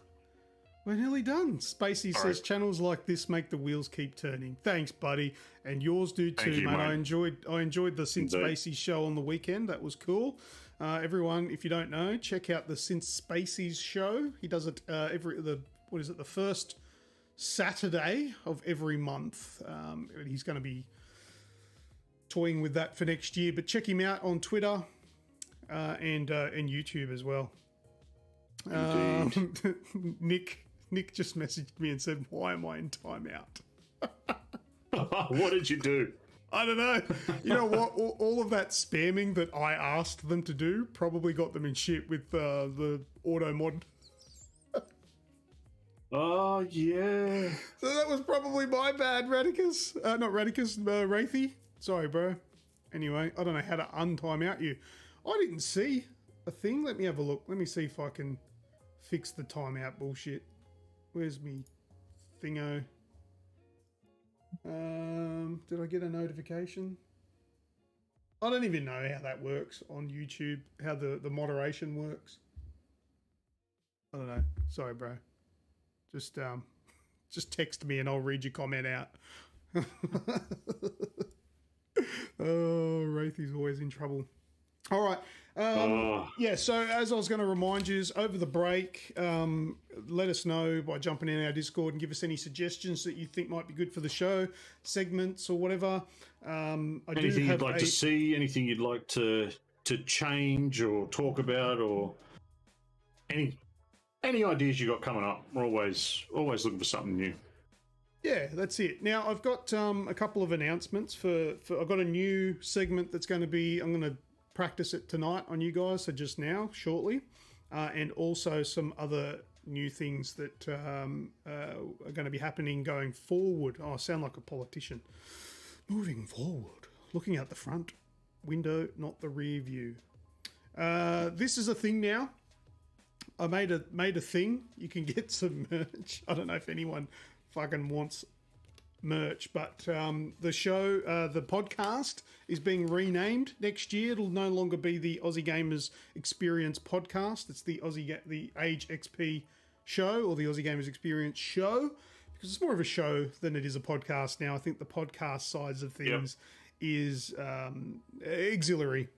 We're nearly done. Spacey says channels like this make the wheels keep turning. Thanks, buddy, and yours do too, Thank you, mate. mate. I enjoyed the Synth Spacey show on the weekend. That was cool. Everyone, if you don't know, check out the Synth Spacey's show. He does it the first Saturday of every month. He's going to be toying with that for next year, but check him out on Twitter and YouTube as well. Nick just messaged me and said, "Why am I in timeout?" What did you do? I don't know. You know what? All of that spamming that I asked them to do probably got them in shit with the auto mod. Oh, yeah. So that was probably my bad, Radicus. Not Radicus, Wraithy. Sorry, bro. Anyway, I don't know how to untime out you. I didn't see a thing. Let me have a look. Let me see if I can fix the timeout bullshit. Where's me thingo? Did I get a notification? I don't even know how that works on YouTube, how the moderation works. I don't know. Sorry, bro. Just text me and I'll read your comment out. Oh, Wraithy's always in trouble. All right. Yeah, so as I was going to remind you, over the break, let us know by jumping in our Discord and give us any suggestions that you think might be good for the show, segments or whatever. Anything you'd like to see, anything you'd like to change or talk about, or any ideas you got coming up. We're always looking for something new. Yeah, that's it. Now, I've got a couple of announcements for I've got a new segment that's going to be, I'm going to practice it tonight on you guys, so just now, shortly, and also some other new things that are going to be happening going forward. Oh, I sound like a politician. Moving forward, looking out the front window, not the rear view. This is a thing now. I made a thing. You can get some merch. I don't know if anyone fucking wants merch, but the show, the podcast, is being renamed next year. It'll no longer be the Aussie Gamers Experience podcast. It's the AGExp show, or the Aussie Gamers Experience show, because it's more of a show than it is a podcast now. I think the podcast sides of things is auxiliary.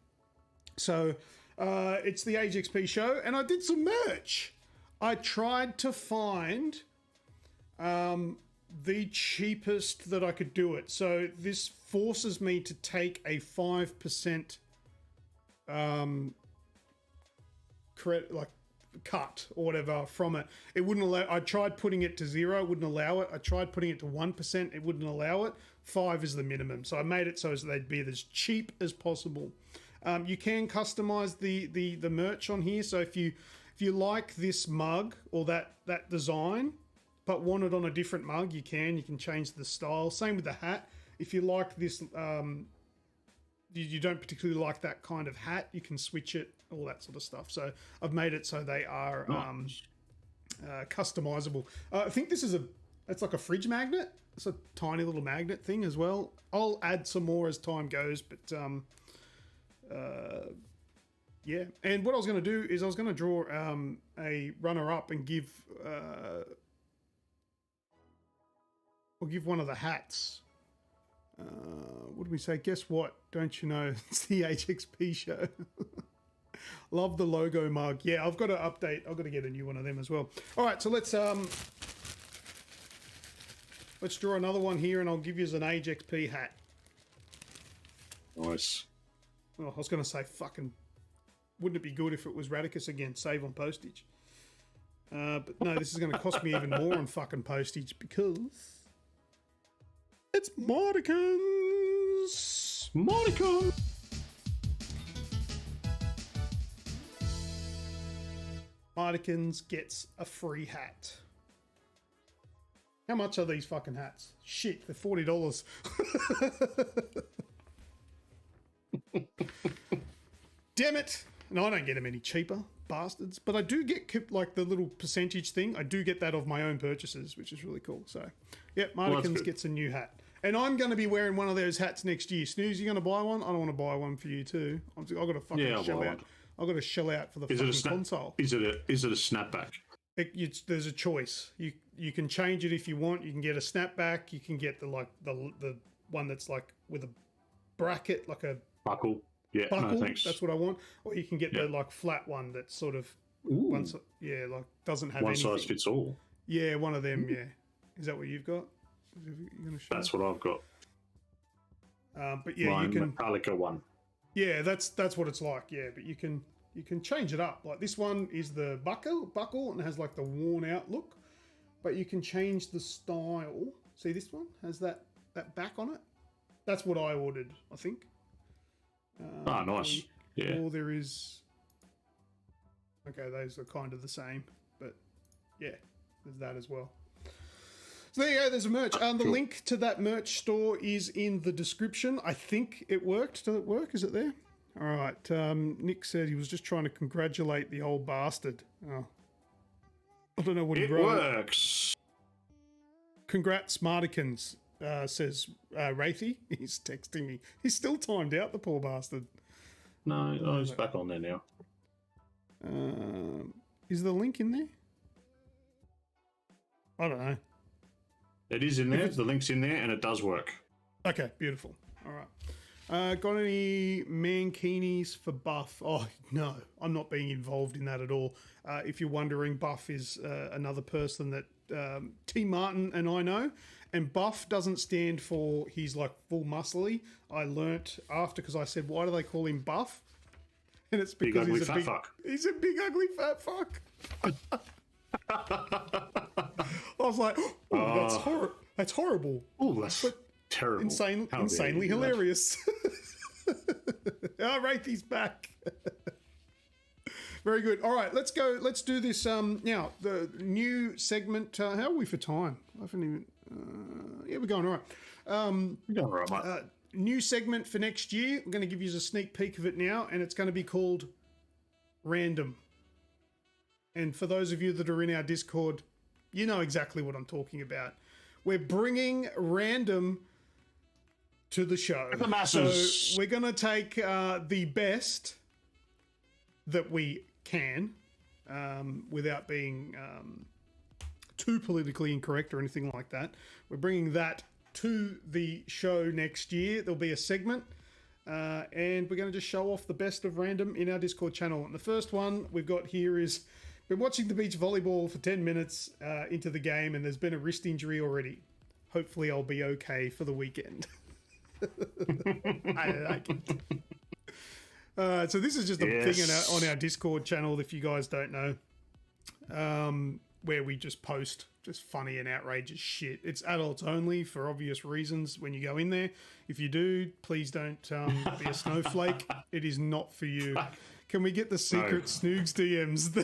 So it's the AGExp show, and I did some merch. I tried to find the cheapest that I could do it. So this forces me to take a 5% credit, like cut or whatever from it. It wouldn't allow. I tried putting it to 0, it wouldn't allow it. I tried putting it to 1%, it wouldn't allow it. 5 is the minimum. So I made it so they'd be as cheap as possible. You can customize the merch on here. So if you like this mug or that design, but want it on a different mug, you can change the style. Same with the hat. If you like this, you don't particularly like that kind of hat, you can switch it, all that sort of stuff. So I've made it so they are customizable. I think it's like a fridge magnet. It's a tiny little magnet thing as well. I'll add some more as time goes, but yeah. And what I was going to do is I was going to draw a runner-up and give one of the hats. What did we say? Guess what? Don't you know? It's the AGExp show. Love the logo mug. Yeah, I've got to update. I've got to get a new one of them as well. All right, so let's draw another one here, and I'll give you an AGExp hat. Nice. Oh, I was going to say, fucking, wouldn't it be good if it was Radicus again? Save on postage. But no, this is going to cost me even more on fucking postage because it's Mordicans. Mordicans. Mordicans gets a free hat. How much are these fucking hats? Shit, they're $40. Damn it. No, I don't get them any cheaper, bastards. But I do get, like, the little percentage thing. I do get that of my own purchases, which is really cool. So, yep, Mordicans gets a new hat. And I'm going to be wearing one of those hats next year. Snooze, you going to buy one? I don't want to buy one for you too. I've got to fucking show out. I've got to shell out for the console. Is it a snapback? There's a choice. You can change it if you want. You can get a snapback. You can get the one that's like with a bracket, like a buckle. Yeah, buckle. No, thanks. That's what I want. Or you can get the like flat one that's sort of like doesn't have one anything. size fits all. Yeah, one of them. Yeah, is that what you've got? You gonna show? That's what I've got. But yeah, my you can Metallica one. Yeah, that's what it's like. Yeah, but you can change it up. Like this one is the buckle and has like the worn out look, but you can change the style. See, this one has that back on it. That's what I ordered, I think. Nice. Yeah. Or there is. Okay, those are kind of the same, but yeah, there's that as well. So there you go, there's a merch. The link to that merch store is in the description. I think it worked. Did it work? Is it there? All right. Nick said he was just trying to congratulate the old bastard. Oh. I don't know what he wrote. It works. Congrats, Smartikins, says Wraithy. He's texting me. He's still timed out, the poor bastard. No, he's back on there now. Is the link in there? I don't know. It is in there. The link's in there, and it does work. Okay, beautiful. All right. Got any mankinis for Buff? Oh, no, I'm not being involved in that at all. If you're wondering, Buff is another person that T. Martin and I know. And Buff doesn't stand for he's like full muscly. I learnt after because I said, why do they call him Buff? And it's because he's a big ugly fat fuck. I was like, oh, that's horrible. Oh, that's terrible. Insanely hilarious. Wraithy's back. Very good. All right, let's go. Let's do this. Now, the new segment. How are we for time? I haven't even. Yeah, we're going all right. We're going all right, mate. New segment for next year. I'm going to give you a sneak peek of it now, and it's going to be called Random. And for those of you that are in our Discord, you know exactly what I'm talking about. We're bringing random to the show. The masses. So we're going to take the best that we can without being too politically incorrect or anything like that. We're bringing that to the show next year. There'll be a segment and we're going to just show off the best of random in our Discord channel. And the first one we've got here is been watching the beach volleyball for 10 minutes into the game and there's been a wrist injury already. Hopefully I'll be okay for the weekend. I like it. So this is just a thing on our Discord channel, if you guys don't know, where we just post just funny and outrageous shit. It's adults only for obvious reasons when you go in there. If you do, please don't be a snowflake. It is not for you. Can we get the secret Snoogs DMs?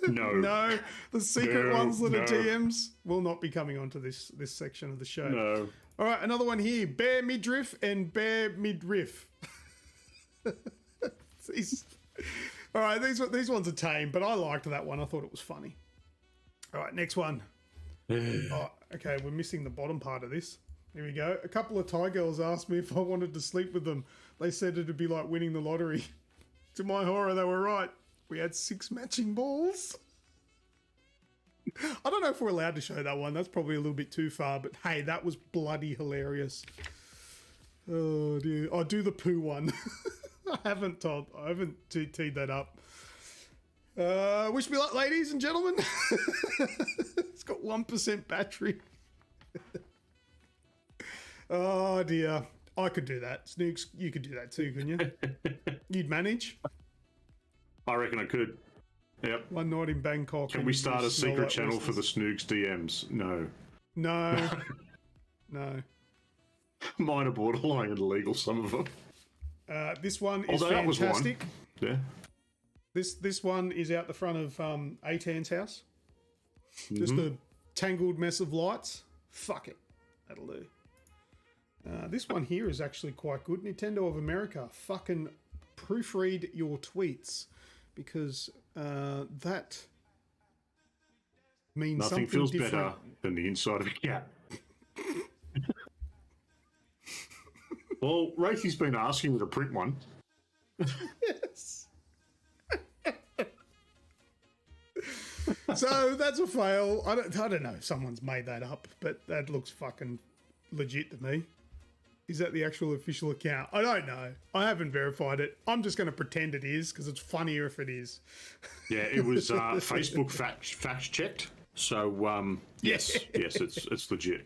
No, the secret ones that are DMs will not be coming onto this section of the show. No. All right, another one here. Bear midriff and bear midriff. All right, these ones are tame, but I liked that one. I thought it was funny. All right, next one. Okay, we're missing the bottom part of this. Here we go. A couple of Thai girls asked me if I wanted to sleep with them. They said it'd be like winning the lottery. To my horror, they were right. We had 6 matching balls. I don't know if we're allowed to show that one. That's probably a little bit too far, but hey, that was bloody hilarious. Oh dear. I'll do the poo one. I haven't teed that up. Wish me luck, ladies and gentlemen. It's got 1% battery. Oh dear. I could do that. Snoogs, you could do that too, couldn't you? You'd manage. I reckon I could. Yep. One night in Bangkok. Can we start a secret channel for the Snoogs DMs? No. No. No. Mine are borderline illegal, some of them. This one is fantastic. Yeah. This one is out the front of Atan's house. Just a tangled mess of lights. Fuck it. That'll do. This one here is actually quite good. Nintendo of America, fucking proofread your tweets because that means nothing something feels different. better than the inside of a cat. Well, Rafie's been asking me to print one. Yes. So that's a fail. I don't know if someone's made that up, but that looks fucking legit to me. Is that the actual official account? I don't know. I haven't verified it. I'm just going to pretend it is because it's funnier if it is. Yeah, it was Facebook fact checked. So yes, it's legit.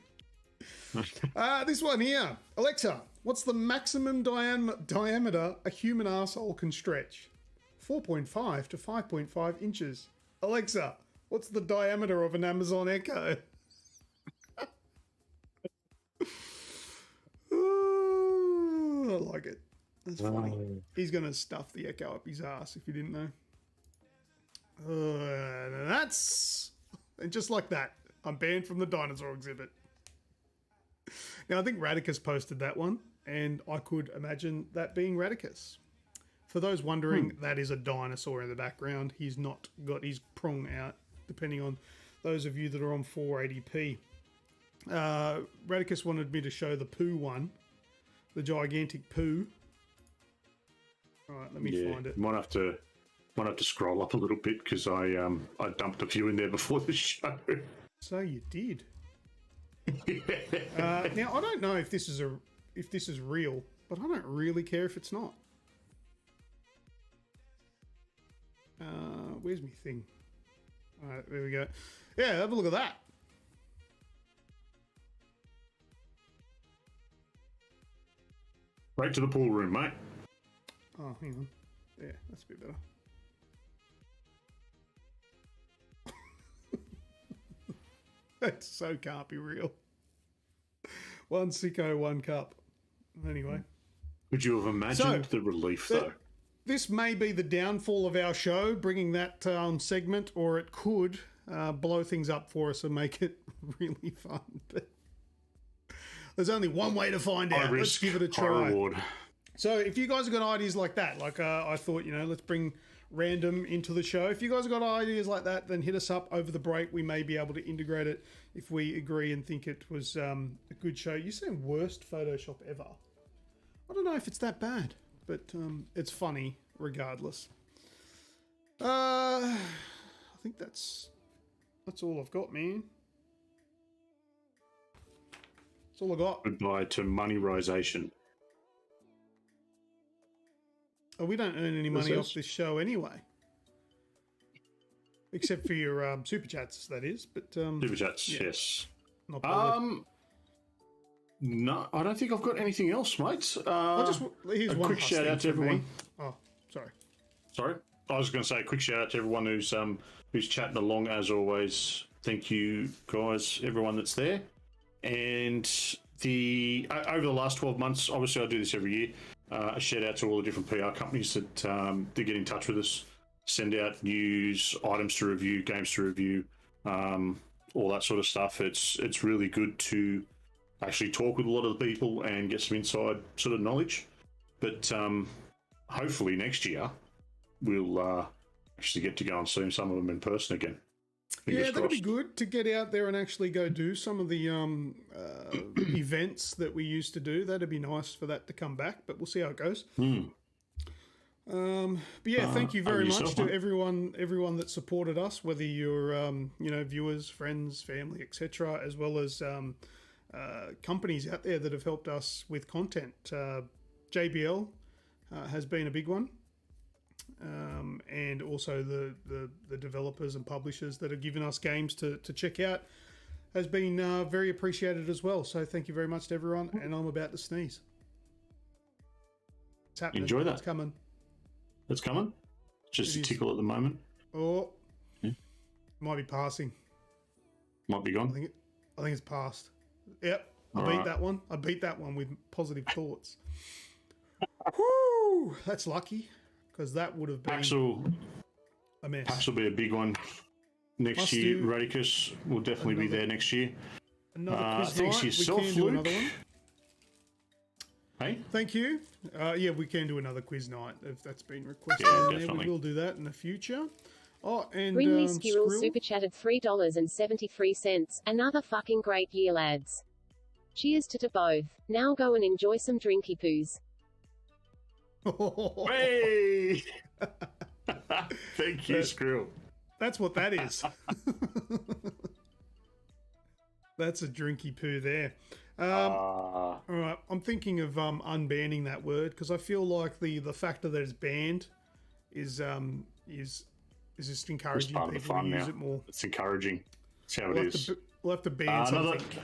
This one here, Alexa. What's the maximum diameter a human asshole can stretch? 4.5 to 5.5 inches. Alexa, what's the diameter of an Amazon Echo? Ooh, I like it. That's funny. He's going to stuff the Echo up his ass if you didn't know. And just like that, I'm banned from the dinosaur exhibit. Now, I think Radicus posted that one, and I could imagine that being Radicus. For those wondering, that is a dinosaur in the background. He's not got his prong out, depending on those of you that are on 480p. Radicus wanted me to show the poo one, the gigantic poo. All right, let me find it. Might have to scroll up a little bit because I dumped a few in there before the show. So you did. Now I don't know if this is real, but I don't really care if it's not. Where's my thing? All right, there we go. Yeah, have a look at that. Right to the pool room, mate. Oh, hang on. Yeah, that's a bit better. That so can't be real. One sicko, one cup. Anyway. Would you have imagined the relief, though? This may be the downfall of our show, bringing that segment, or it could blow things up for us and make it really fun. But there's only one way to find out. Let's give it a try. High reward. So if you guys have got ideas like that, like I thought, let's bring random into the show. If you guys have got ideas like that, then hit us up over the break. We may be able to integrate it if we agree and think it was a good show. You're saying worst Photoshop ever. I don't know if it's that bad, but it's funny regardless. I think that's all I've got, man. That's all I got. Goodbye to moneyrization. Oh, we don't earn any money off this show anyway. Except for your super chats, that is. But super chats, yes. Not bothered. No, I don't think I've got anything else, mate. Here's a one quick shout out to everyone. Me. Oh, sorry. Sorry, I was going to say a quick shout out to everyone who's chatting along as always. Thank you, guys, everyone that's there. And over the last 12 months, obviously I do this every year. A shout out to all the different PR companies that get in touch with us, send out news, items to review, games to review, all that sort of stuff. It's really good to actually talk with a lot of the people and get some inside sort of knowledge. But hopefully next year we'll actually get to go and see some of them in person again. Fingers that'd be crossed. good to get out there and actually go do some of the events that we used to do. That'd be nice for that to come back, but we'll see how it goes. But yeah, thank you very much to everyone that supported us, whether you're viewers, friends, family, etc., as well as companies out there that have helped us with content. JBL has been a big one. And also the developers and publishers that have given us games to check out has been very appreciated as well. So thank you very much to everyone. And I'm about to sneeze. It's happening. Enjoy that. It's coming. It's coming. Just a tickle at the moment. Oh, might be passing. Might be gone. I think it's passed. Yep, I beat that one with positive thoughts. Whoo! That's lucky. Because that would have been a mess. PAX will be a big one next year. Radicus will definitely be there next year. Another quiz thanks night. yourself, we can do Luke. another one. Hey? Thank you. Yeah, we can do another quiz night if that's been requested. Definitely. We will do that in the future. Oh, and Greenlee Skirrel super chatted $3.73. Another fucking great year, lads. Cheers to both. Now go and enjoy some drinky poos. Hey! Thank you, Skrill. That's what that is. That's a drinky poo there. All right, I'm thinking of unbanning that word because I feel like the factor that it's banned is just encouraging part of people the fun to use now. it more. It's encouraging. That's how it is. We'll have to ban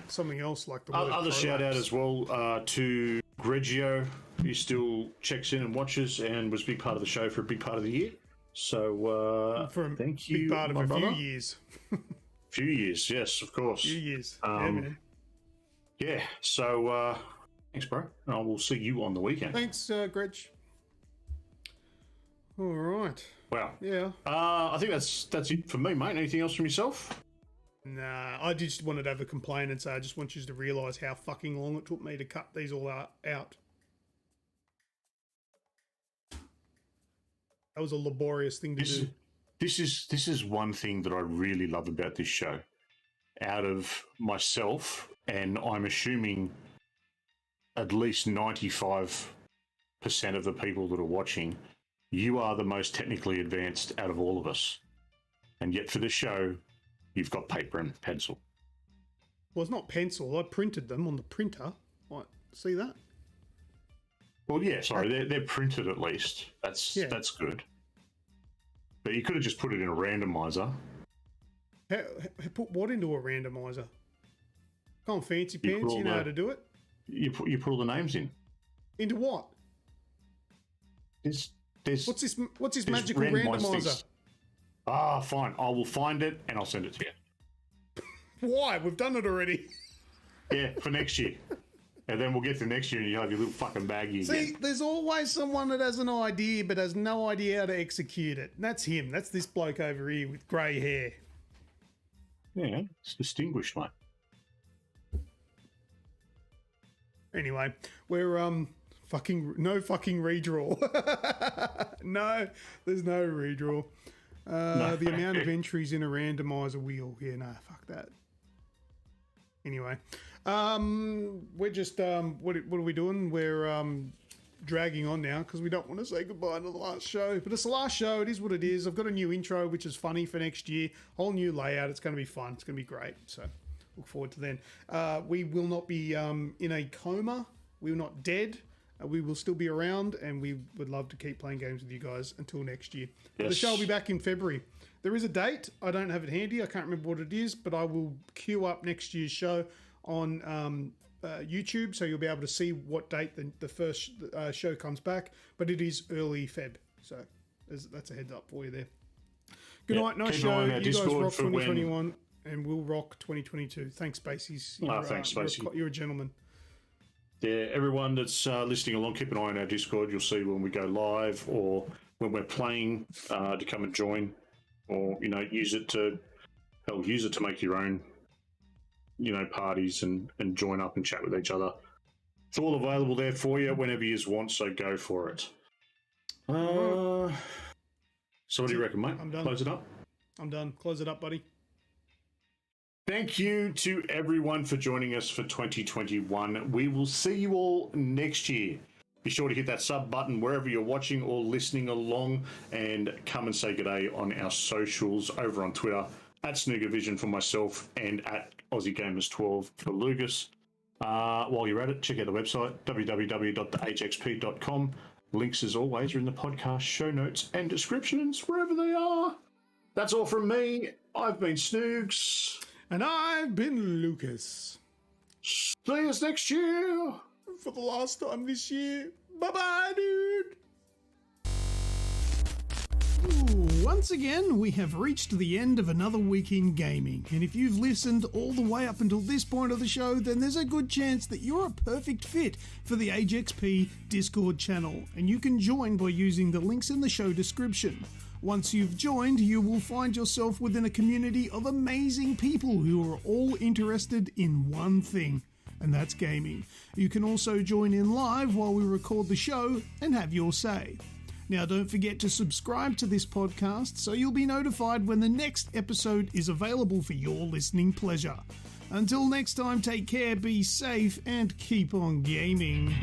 something else like the word. Other shout out as well to Greggio, who still checks in and watches and was a big part of the show for a big part of the year. So thank you, big part of my a brother. few years. Few years, yes, of course. Few years. Yeah, man. Yeah, so thanks, bro. And I will see you on the weekend. Thanks, Gretch. All right. Wow. Yeah. I think that's it for me, mate. Anything else from yourself? Nah, I just wanted to have a complaint and say I just want you to realise how fucking long it took me to cut these all out. That was a laborious thing to do. This is one thing that I really love about this show. Out of myself, and I'm assuming at least 95% of the people that are watching, you are the most technically advanced out of all of us. And yet for the show, you've got paper and pencil. Well, it's not pencil. I printed them on the printer. What? See that? Well, yeah, sorry, they're printed at least. That's good. But you could have just put it in a randomizer. Put what into a randomizer? Come on, fancy pants, you know how to do it. You put all the names in. Into what? There's what's this magical randomizer? Ah, fine. I will find it and I'll send it to you. Why? We've done it already. Yeah, for next year. And then we'll get to next year and you'll have your little fucking baggie See, again. there's always someone that has an idea but has no idea how to execute it. And that's him. That's this bloke over here with grey hair. Yeah, it's distinguished, mate. Anyway, we're no fucking redraw. No, there's no redraw. The amount of entries in a randomizer wheel. Yeah, no, fuck that. Anyway, we're just what are we doing? We're dragging on now because we don't want to say goodbye to the last show. But it's the last show. It is what it is. I've got a new intro, which is funny for next year. Whole new layout. It's going to be fun. It's going to be great. So look forward to then. We will not be in a coma. We're not dead. We will still be around, and we would love to keep playing games with you guys until next year. Yes. The show will be back in February. There is a date. I don't have it handy. I can't remember what it is, but I will queue up next year's show on YouTube, so you'll be able to see what date the first show comes back. But it is early Feb, so that's a heads up for you there. Good night, nice show. You guys rock 2021, and we'll rock 2022. Thanks, Spacies. Thanks, Spacey. You're a gentleman. Yeah, everyone that's listening along, keep an eye on our Discord. You'll see when we go live or when we're playing to come and join, or use it to make your own parties and join up and chat with each other. It's all available there for you whenever you want, so go for it. So what do you reckon, mate? I'm done. Close it up? I'm done. Close it up, buddy. Thank you to everyone for joining us for 2021. We will see you all next year. Be sure to hit that sub button wherever you're watching or listening along, and come and say g'day on our socials over on Twitter at Snoogervision for myself and at AussieGamers12 for Lucas. While you're at it, check out the website, www.agexp.com. Links, as always, are in the podcast show notes and descriptions, wherever they are. That's all from me. I've been Snoogs. And I've been Lucas. See us next year. For the last time this year. Bye-bye, dude. Once again, we have reached the end of another week in gaming, and if you've listened all the way up until this point of the show, then there's a good chance that you're a perfect fit for the AGExp Discord channel, and you can join by using the links in the show description. Once you've joined, you will find yourself within a community of amazing people who are all interested in one thing, and that's gaming. You can also join in live while we record the show and have your say. Now, don't forget to subscribe to this podcast so you'll be notified when the next episode is available for your listening pleasure. Until next time, take care, be safe, and keep on gaming.